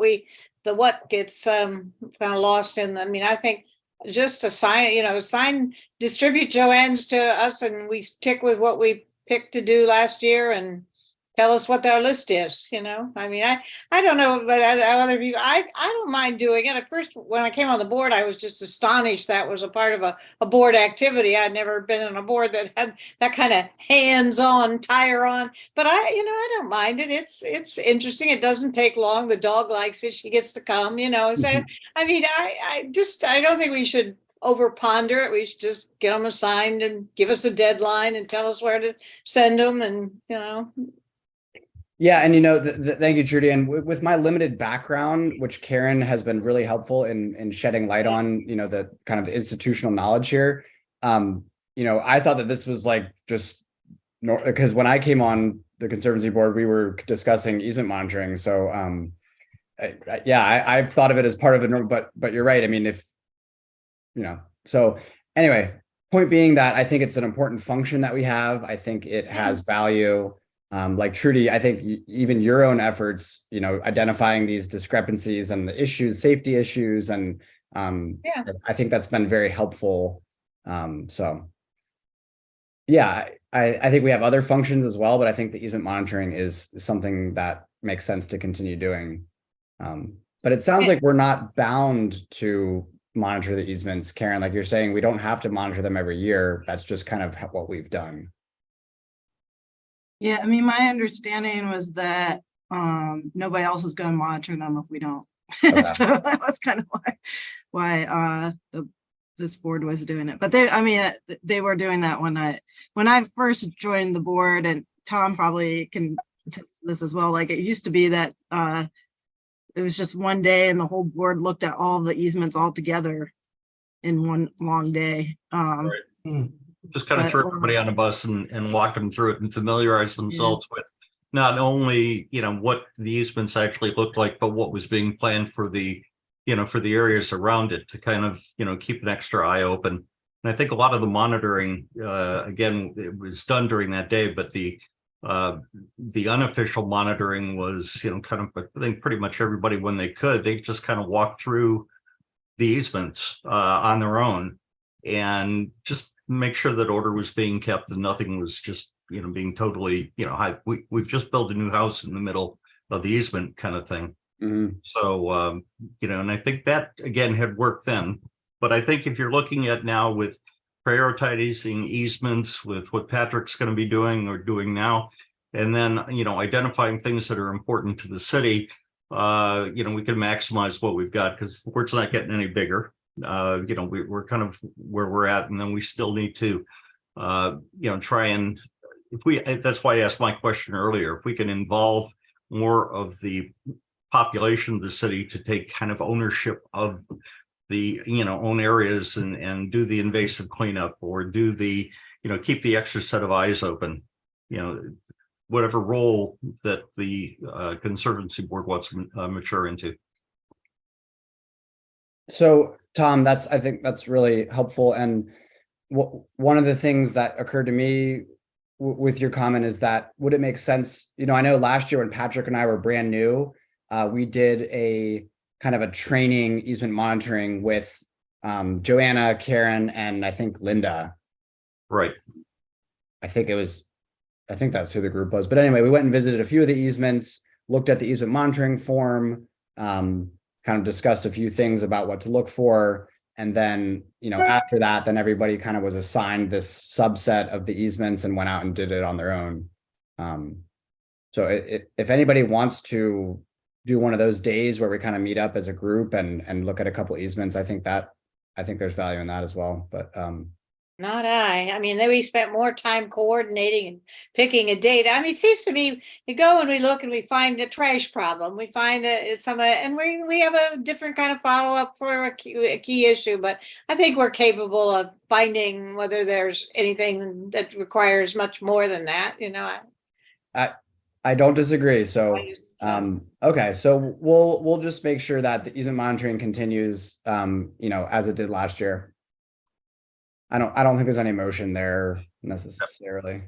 What gets kind of lost in. I mean, I think just distribute Joanne's to us, and we stick with what we picked to do last year, and tell us what our list is. You know, I mean, I don't know, but other people, I don't mind doing it. At first, when I came on the board, I was just astonished that was a part of a board activity. I'd never been on a board that had that kind of hands-on, tire-on. But I don't mind it. It's interesting. It doesn't take long. The dog likes it. She gets to come. You know, so I mean, I don't think we should over ponder it. We should just get them assigned and give us a deadline and tell us where to send them, and you know. Yeah, and you know, thank you, Trudy. And with my limited background, which Karen has been really helpful in shedding light on, you know, the kind of institutional knowledge here. You know, I thought that this was like just because when I came on the Conservancy board, we were discussing easement monitoring. So, I've thought of it as part of it, but you're right. I mean, if you know, so anyway, point being that I think it's an important function that we have. I think it has value. Like Trudy, I think even your own efforts, you know, identifying these discrepancies and the issues, safety issues, and I think that's been very helpful. So yeah, I think we have other functions as well, but I think the easement monitoring is something that makes sense to continue doing. But it sounds like we're not bound to monitor the easements, Karen. Like you're saying, we don't have to monitor them every year. That's just kind of what we've done. Yeah, I mean, my understanding was that nobody else is going to monitor them if we don't. Okay. So that was kind of why this board was doing it. But they were doing that when I first joined the board, and Tom probably can attest to this as well. Like it used to be that it was just one day and the whole board looked at all the easements all together in one long day. Right. Just kind of throw everybody on a bus and walk them through it and familiarize themselves with not only, you know, what the easements actually looked like, but what was being planned for the, you know, for the areas around it, to kind of, you know, keep an extra eye open. And I think a lot of the monitoring, again, it was done during that day, but the unofficial monitoring was, kind of, I think pretty much everybody, when they could, they just kind of walked through the easements on their own and just make sure that order was being kept and nothing was just, being totally, we've just built a new house in the middle of the easement kind of thing. Mhm. So, and I think that again had worked then. But I think if you're looking at now with prioritizing easements with what Patrick's going to be doing or doing now, and then, identifying things that are important to the city, we can maximize what we've got because the word's not getting any bigger. We're kind of where we're at, and then we still need to, try and that's why I asked my question earlier, if we can involve more of the population of the city to take kind of ownership of the, own areas and do the invasive cleanup or do the, keep the extra set of eyes open, whatever role that the Conservancy Board wants to mature into. So Tom, I think that's really helpful. And one of the things that occurred to me with your comment is that, would it make sense? I know last year when Patrick and I were brand new, we did a kind of a training easement monitoring with Joanna, Karen, and I think Linda. Right. I think that's who the group was. But anyway, we went and visited a few of the easements, looked at the easement monitoring form, kind of discussed a few things about what to look for. And then, after that, then everybody kind of was assigned this subset of the easements and went out and did it on their own. So if anybody wants to do one of those days where we kind of meet up as a group and look at a couple easements, I think there's value in that as well. But Not I mean, then we spent more time coordinating and picking a date. I mean, it seems to me we go and we look and we find a trash problem. We find and we have a different kind of follow up for a key issue. But I think we're capable of finding whether there's anything that requires much more than that. I don't disagree. So okay, so we'll just make sure that the easement monitoring continues, as it did last year. I don't think there's any motion there necessarily.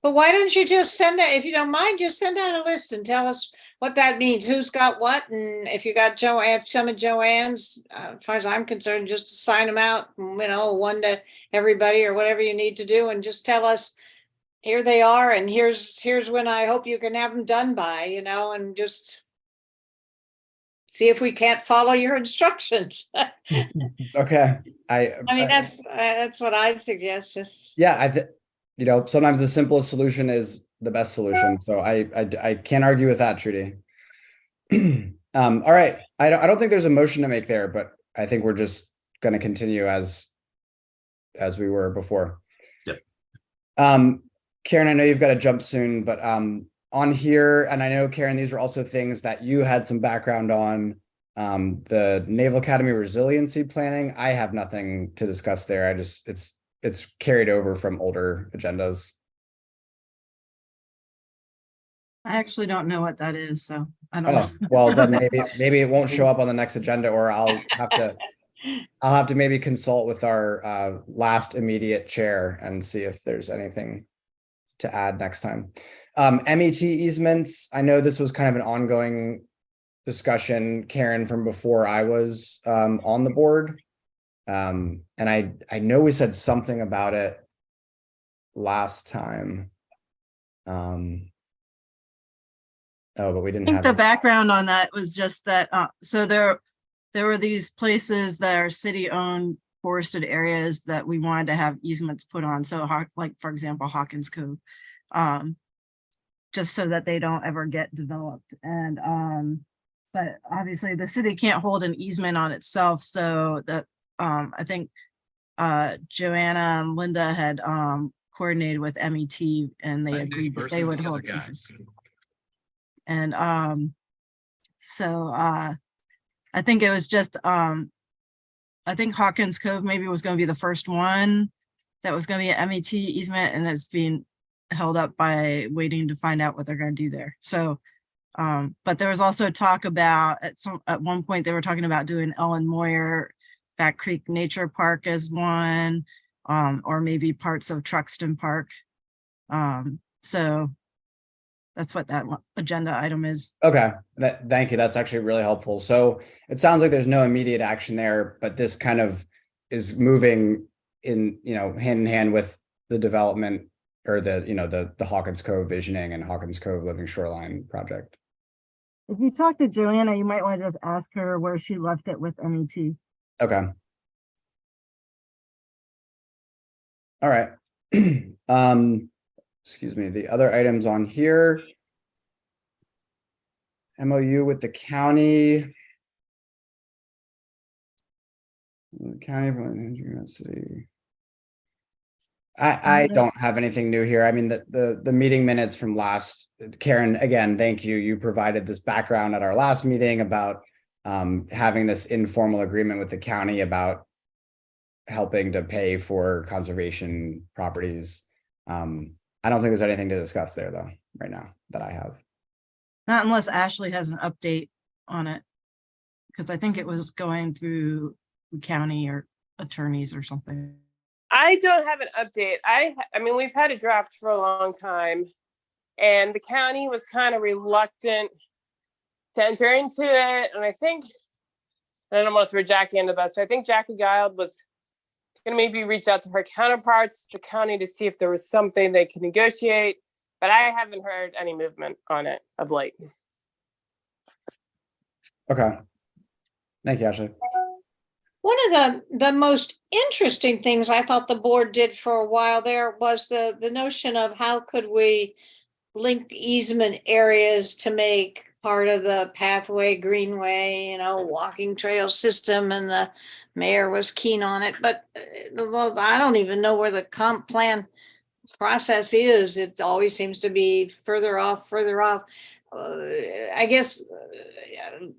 But why don't you just if you don't mind, just send out a list and tell us what that means, who's got what, and if you got some of Joanne's, as far as I'm concerned, just sign them out, one to everybody or whatever you need to do, and just tell us, here they are, and here's when I hope you can have them done by, and just see if we can't follow your instructions. Okay. I mean, that's what I'd suggest. Just sometimes the simplest solution is the best solution. So I can't argue with that, Trudy. All right. I don't think there's a motion to make there, but I think we're just going to continue as we were before. Yep. Karen, I know you've got to jump soon, but on here, and I know, Karen, these are also things that you had some background on, the Naval Academy resiliency planning. I have nothing to discuss there. It's carried over from older agendas. I actually don't know what that is, so I don't know. Well, then maybe it won't show up on the next agenda, or I'll have to maybe consult with our last immediate chair and see if there's anything to add next time. MET easements. I know this was kind of an ongoing discussion, Karen, from before I was on the board. And I know we said something about it last time. But we didn't I have think the background on that was just that, so there were these places that are city-owned forested areas that we wanted to have easements put on. So like, for example, Hawkins Cove, just so that they don't ever get developed. And but obviously the city can't hold an easement on itself. So that I think Joanna and Linda had coordinated with MET, and they agreed that they would hold the easement. And so I think it was just I think Hawkins Cove maybe was going to be the first one that was going to be an MET easement, and it's being held up by waiting to find out what they're going to do there. So but there was also talk about at one point they were talking about doing Ellen Moyer Back Creek Nature Park as one, or maybe parts of Truxton Park. So that's what that agenda item is. Okay, thank you. That's actually really helpful. So it sounds like there's no immediate action there, but this kind of is moving in, hand in hand with the development or the Hawkins Cove visioning and Hawkins Cove Living Shoreline project. If you talk to Joanna, you might want to just ask her where she left it with MET. Okay. All right. Excuse me, the other items on here. MOU with the county. City. I don't have anything new here. I mean, the meeting minutes from last, Karen, again, thank you. You provided this background at our last meeting about having this informal agreement with the county about helping to pay for conservation properties. I don't think there's anything to discuss there though, right now that I have. Not unless Ashley has an update on it. Because I think it was going through the county or attorneys or something. I don't have an update. I mean, we've had a draft for a long time, and the county was kind of reluctant to enter into it. And I think, I don't want to throw Jackie under the bus, but I think Jackie Gild was going to maybe reach out to her counterparts, the county, to see if there was something they could negotiate. But I haven't heard any movement on it of late. Okay. Thank you, Ashley. One of the most interesting things I thought the board did for a while there was the notion of how could we link easement areas to make part of the pathway, greenway, walking trail system, and the mayor was keen on it. But I don't even know where the comp plan process is. It always seems to be further off. I guess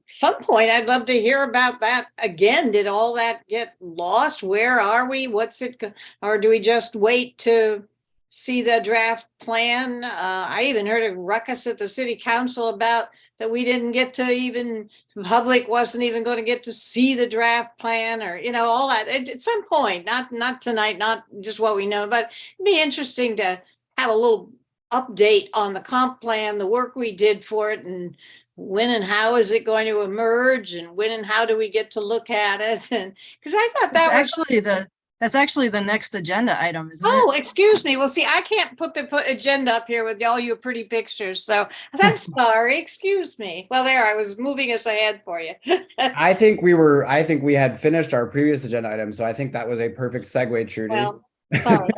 some point I'd love to hear about that again. Did all that get lost? Where are we? What's it? Or do we just wait to see the draft plan? I even heard a ruckus at the city council about that we didn't get to even, public wasn't even going to get to see the draft plan, or all that at some point. Not tonight, not just what we know, but it'd be interesting to have a little update on the comp plan, the work we did for it, and when and how is it going to emerge, and when and how do we get to look at it? And because I thought that was that's actually the next agenda item, isn't oh, it? excuse me. Well, see, I can't put the agenda up here with all your pretty pictures, so I'm sorry. Excuse me. Well, there, I was moving us ahead for you. I think we had finished our previous agenda item, so I think that was a perfect segue, Trudy. Well, sorry.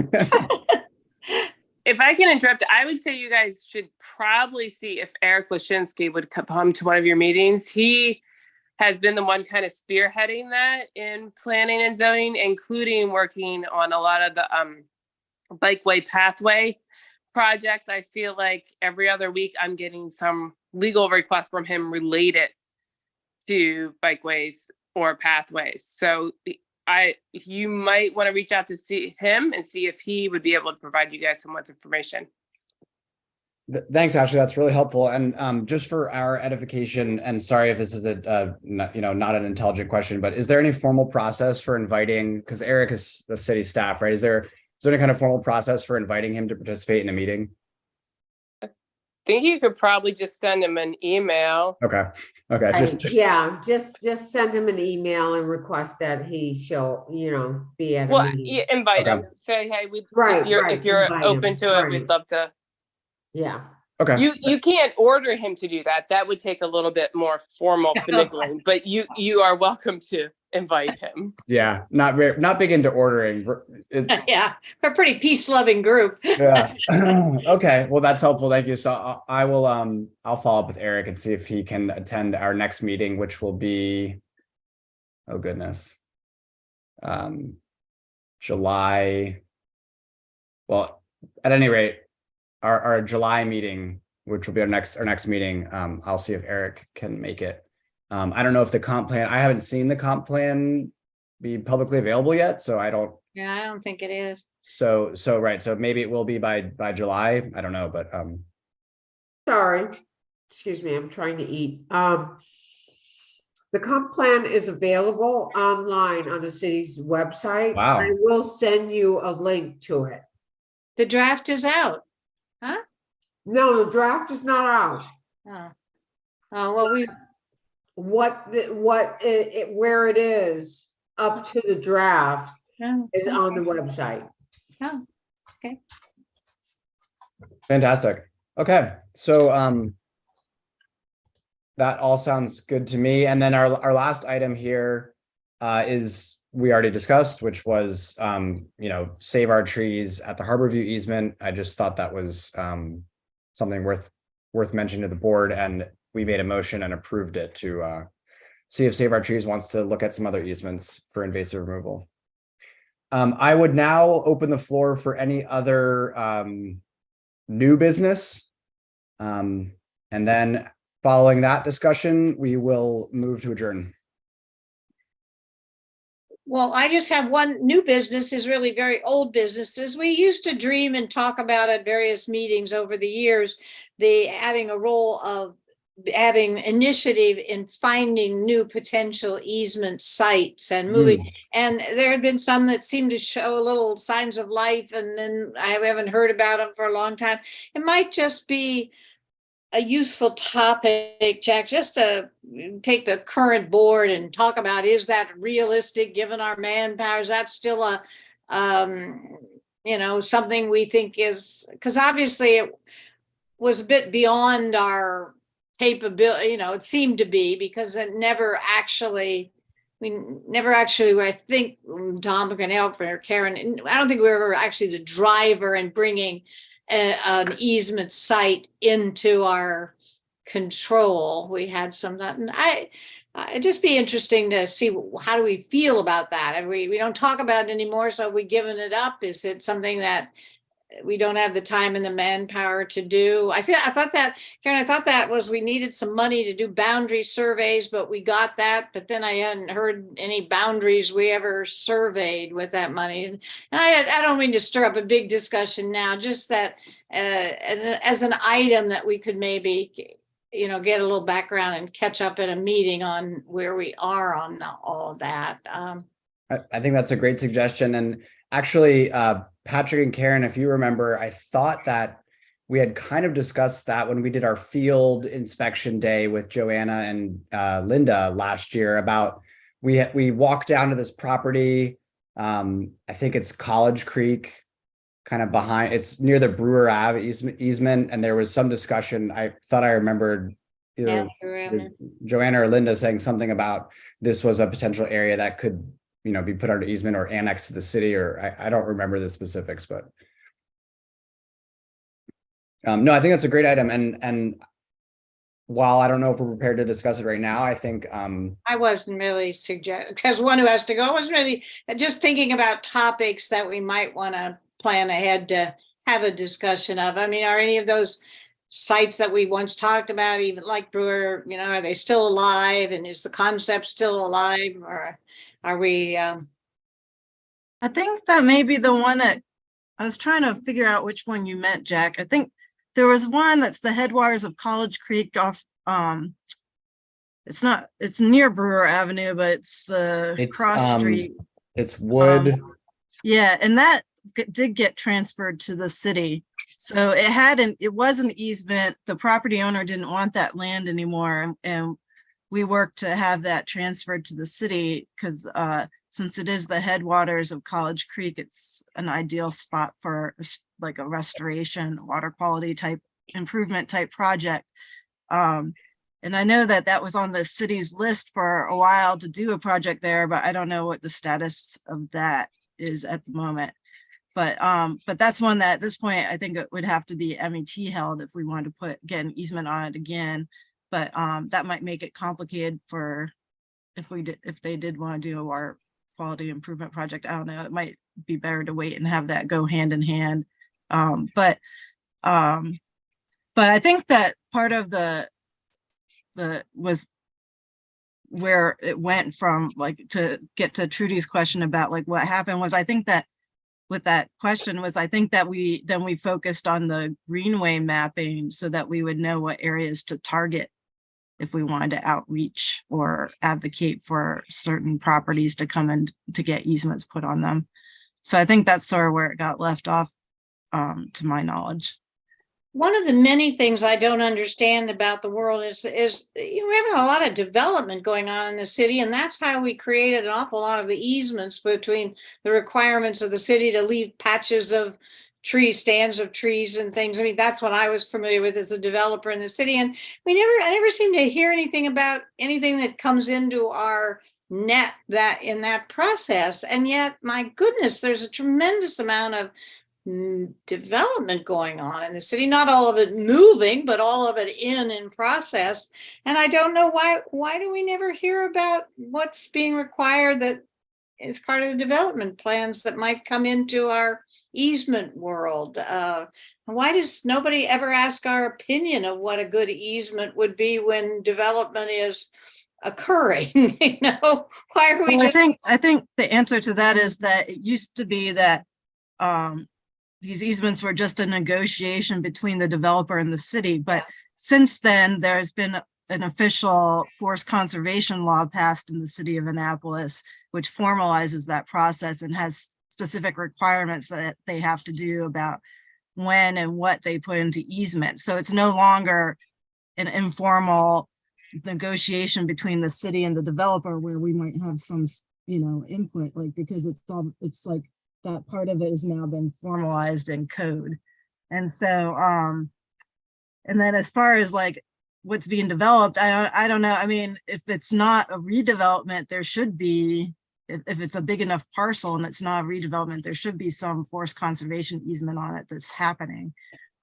If I can interrupt, I would say you guys should probably see if Eric Lashinsky would come to one of your meetings. He has been the one kind of spearheading that in planning and zoning, including working on a lot of the bikeway pathway projects. I feel like every other week I'm getting some legal request from him related to bikeways or pathways. So you might want to reach out to see him and see if he would be able to provide you guys some more information. Thanks, Ashley. That's really helpful. And just for our edification, and sorry if this is not an intelligent question, but is there any formal process for inviting? Because Eric is the city staff, right? Is there any kind of formal process for inviting him to participate in a meeting? I think you could probably just send him an email. Okay. Just send him an email and request that he be at a meeting. Yeah, invite him. Say, hey, if you're open to it, we'd love to. Yeah. Okay. You can't order him to do that. That would take a little bit more formal finagling, but you are welcome to invite him. Yeah, not big into ordering. Yeah, we're a pretty peace-loving group. Yeah. Okay, well, that's helpful. Thank you. So I will I'll follow up with Eric and see if he can attend our next meeting, which will be, oh goodness, July. Well, at any rate, our July meeting, which will be our next meeting. I'll see if Eric can make it. I don't know if the comp plan, I haven't seen the comp plan be publicly available yet, so I don't. Yeah, I don't think it is. So right. So maybe it will be by July. I don't know, but sorry. Excuse me, I'm trying to eat. The comp plan is available online on the city's website. Wow. I will send you a link to it. The draft is out. Huh? No, the draft is not out. Oh, oh well, Where it is up to the draft oh, is on the website. oh, Fantastic. Okay, so that all sounds good to me. And then our last item here is we already discussed, which was save our trees at the Harborview easement. I just thought that was something worth mentioning to the board, and we made a motion and approved it to see if Save Our Trees wants to look at some other easements for invasive removal. I would now open the floor for any other new business. And then following that discussion, we will move to adjourn. well, I just have one new business, is really very old businesses. We used to dream and talk about at various meetings over the years, having a role of having initiative in finding new potential easement sites and moving. And there had been some that seemed to show a little signs of life, and then I haven't heard about them for a long time. It might just be a useful topic, Jack, just to take the current board and talk about, is that realistic given our manpower? Is that still a something we think is, because obviously it was a bit beyond our capability, it seemed to be, because it never actually, I think Tom can help, or Karen, I don't think we were ever actually the driver in bringing an easement site into our control. We had some, and it'd just be interesting to see, how do we feel about that? And we don't talk about it anymore, so have we given it up? Is it something that we don't have the time and the manpower to do? I thought that was, we needed some money to do boundary surveys, but we got that, but then I hadn't heard any boundaries we ever surveyed with that money. And I don't mean to stir up a big discussion now, just that as an item that we could maybe, get a little background and catch up at a meeting on where we are on all of that. I think that's a great suggestion. And actually, Patrick and Karen, if you remember, I thought that we had kind of discussed that when we did our field inspection day with Joanna and Linda last year, about we walked down to this property. I think it's College Creek, kind of behind, it's near the Brewer Ave easement. And there was some discussion. I thought I remembered either Joanna or Linda saying something about this was a potential area that could be put under easement or annexed to the city, or I don't remember the specifics, but no, I think that's a great item. And while I don't know if we're prepared to discuss it right now, I think I wasn't really because one who has to go, I wasn't really just thinking about topics that we might want to plan ahead to have a discussion of. I mean, are any of those sites that we once talked about, even like Brewer, are they still alive, and is the concept still alive, or are we? I think that may be the one that I was trying to figure out which one you meant, Jack. I think there was one that's the headwaters of College Creek off. It's near Brewer Avenue, but it's the cross street. It's Wood. Yeah, and that did get transferred to the city. So it was an easement. The property owner didn't want that land anymore, and we worked to have that transferred to the city, because since it is the headwaters of College Creek, it's an ideal spot for like a restoration, water quality type improvement type project. And I know that was on the city's list for a while to do a project there, but I don't know what the status of that is at the moment. But that's one that at this point, I think it would have to be MET held if we wanted to get an easement on it again. But that might make it complicated for if they did want to do our quality improvement project. I don't know, it might be better to wait and have that go hand in hand. But I think that part of the was where it went from, like, to get to Trudy's question about like what happened was, I think that with that question was, I think that we focused on the greenway mapping so that we would know what areas to target if we wanted to outreach or advocate for certain properties to come in to get easements put on them. So I think that's sort of where it got left off, to my knowledge. One of the many things I don't understand about the world is we're having a lot of development going on in the city, and that's how we created an awful lot of the easements between the requirements of the city to leave patches of tree stands of trees and things. I mean, that's what I was familiar with as a developer in the city, and I never seem to hear anything about anything that comes into our net that in that process. And yet, my goodness, there's a tremendous amount of development going on in the city, not all of it moving, but all of it in process. And I don't know why do we never hear about what's being required that is part of the development plans that might come into our easement world? Why does nobody ever ask our opinion of what a good easement would be when development is occurring? Why are we Well, I think the answer to that is that it used to be that these easements were just a negotiation between the developer and the city. But since then, there's been an official forest conservation law passed in the city of Annapolis, which formalizes that process and has specific requirements that they have to do about when and what they put into easement. So it's no longer an informal negotiation between the city and the developer where we might have some, input, like, because it's like that part of it has now been formalized in code. And so, and then as far as like what's being developed, I don't know. I mean, if it's not a redevelopment, there should be, if it's a big enough parcel and it's not a redevelopment, there should be some forest conservation easement on it that's happening.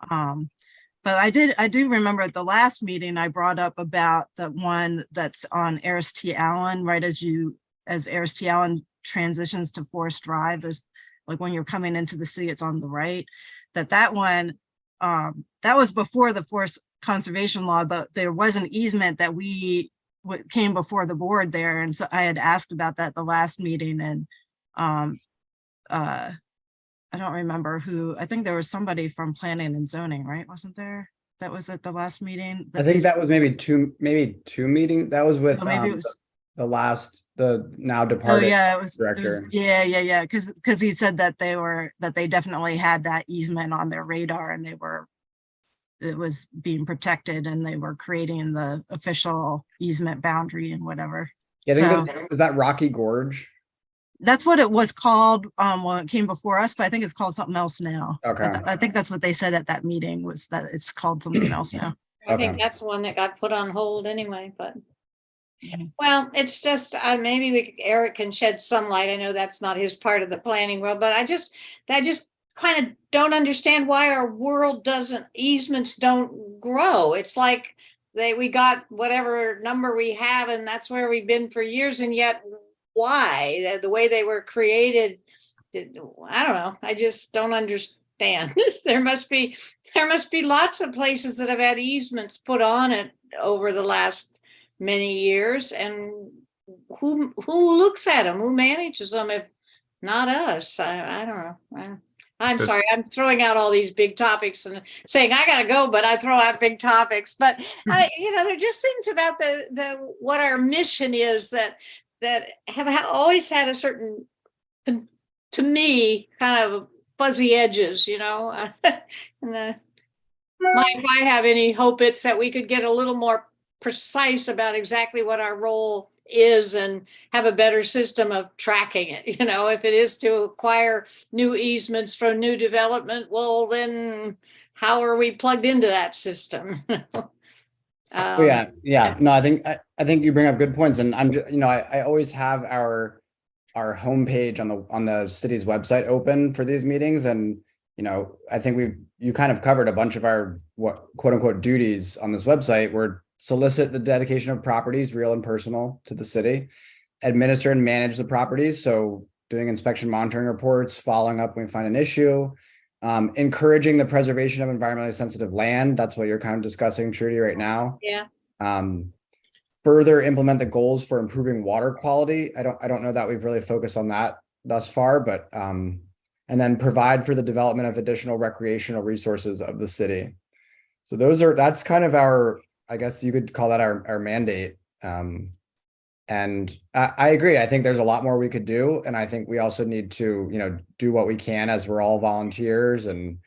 But I do remember at the last meeting, I brought up about the one that's on Aris T. Allen, right as Aris T. Allen transitions to Forest Drive. There's like when you're coming into the city, it's on the right. That one, that was before the forest conservation law, but there was an easement that came before the board there. And so I had asked about that the last meeting, and I don't remember who. I think there was somebody from planning and zoning, right? Wasn't there? That was at the last meeting. I think that was maybe two meetings. That was with maybe it was the now departed it was director. Yeah. Because he said that they definitely had that easement on their radar, and it was being protected, and they were creating the official easement boundary and whatever. Yeah, I think is that Rocky Gorge? That's what it was called when it came before us, but I think it's called something else now. Okay. I think that's what they said at that meeting, was that it's called something else now. I think that's one that got put on hold anyway, but well, it's just maybe Eric can shed some light. I know that's not his part of the planning world, but I just kind of don't understand why our world easements don't grow. It's like we got whatever number we have, and that's where we've been for years, and yet why the way they were created, I don't know. I just don't understand. There must be lots of places that have had easements put on it over the last many years, and who looks at them, who manages them, if not us? I don't know. I'm sorry, I'm throwing out all these big topics and saying I gotta go, but I throw out big topics. But there are just things about the what our mission is that have always had a certain, to me, kind of fuzzy edges, and if I have any hope, it's that we could get a little more precise about exactly what our role is and have a better system of tracking it. If it is to acquire new easements from new development, well, then how are we plugged into that system? No, I think you bring up good points, and I always have our homepage on the city's website open for these meetings, and I think you kind of covered a bunch of our what quote unquote duties on this website. We're solicit the dedication of properties, real and personal, to the city, administer and manage the properties, so doing inspection monitoring reports, following up when we find an issue, encouraging the preservation of environmentally sensitive land. That's what you're kind of discussing, Trudy, right now. Yeah. Further implement the goals for improving water quality. I don't know that we've really focused on that thus far, but and then provide for the development of additional recreational resources of the city. So that's kind of our I guess you could call that our mandate. And I agree. I think there's a lot more we could do. And I think we also need to, do what we can as we're all volunteers. And,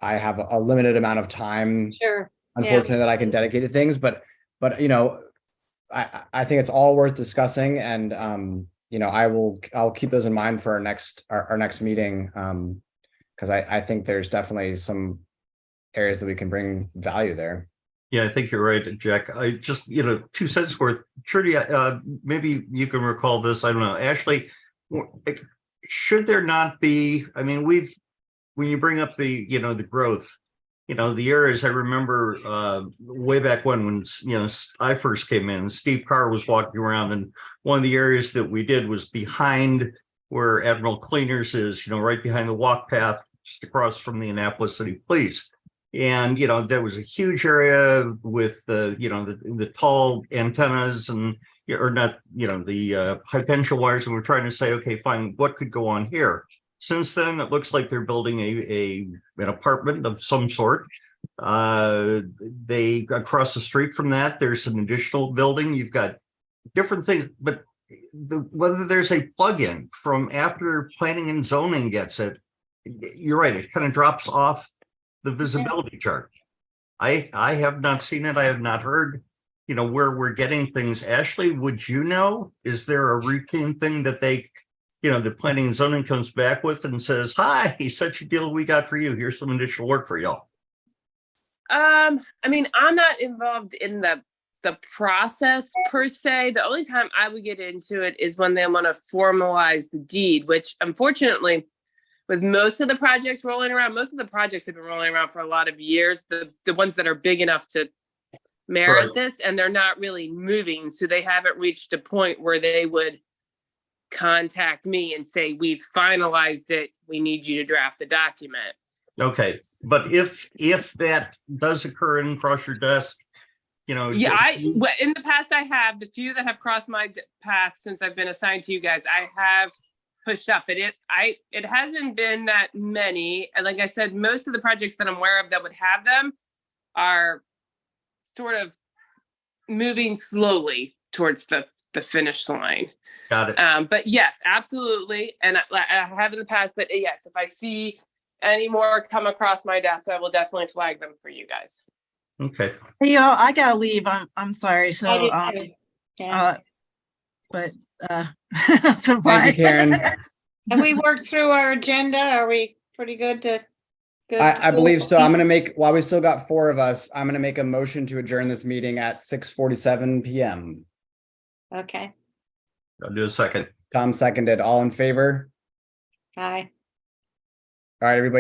I have a limited amount of time, Sure. unfortunately, that I can dedicate to things, but, I think it's all worth discussing, and, I'll keep those in mind for our next meeting. Because I think there's definitely some areas that we can bring value there. Yeah, I think you're right, Jack. I just, 2 cents worth. Trudy, maybe you can recall this. I don't know. Ashley, should there not be, I mean, when you bring up the, the growth, the areas I remember way back when, I first came in, Steve Carr was walking around, and one of the areas that we did was behind where Admiral Cleaners is, right behind the walk path, just across from the Annapolis City Police. And, there was a huge area with the tall antennas and, or not, the high tension wires. And we're trying to say, okay, fine, what could go on here? Since then, it looks like they're building an apartment of some sort. They across the street from that, there's an additional building. You've got different things, but whether there's a plug-in from after planning and zoning gets it, you're right, it kind of drops off the visibility chart. I have not seen it. I have not heard, where we're getting things. Ashley, would you know? Is there a routine thing that they, the planning and zoning comes back with and says, hi, such a deal we got for you. Here's some additional work for y'all. I mean, I'm not involved in the process per se. The only time I would get into it is when they want to formalize the deed, which unfortunately, with most of the projects rolling around, most of the projects have been rolling around for a lot of years, the ones that are big enough to merit Right. this, and they're not really moving. So they haven't reached a point where they would contact me and say, we've finalized it. We need you to draft the document. Okay, but if that does occur and cross your desk, Yeah, in the past I have, the few that have crossed my path since I've been assigned to you guys, I have pushed up, but it hasn't been that many. And like I said, most of the projects that I'm aware of that would have them are sort of moving slowly towards the finish line. got it. But yes, absolutely. And I have in the past, but yes, if I see any more come across my desk, I will definitely flag them for you guys. Okay. Hey, y'all, I gotta leave. I'm sorry. So, but so Thank bye. you, Karen. Have we worked through our agenda? Are we pretty good to? I believe so. I'm going to while we still got 4 of us, I'm going to make a motion to adjourn this meeting at 6:47 p.m. Okay. I'll do a second. Tom seconded. All in favor? Bye. All right, everybody.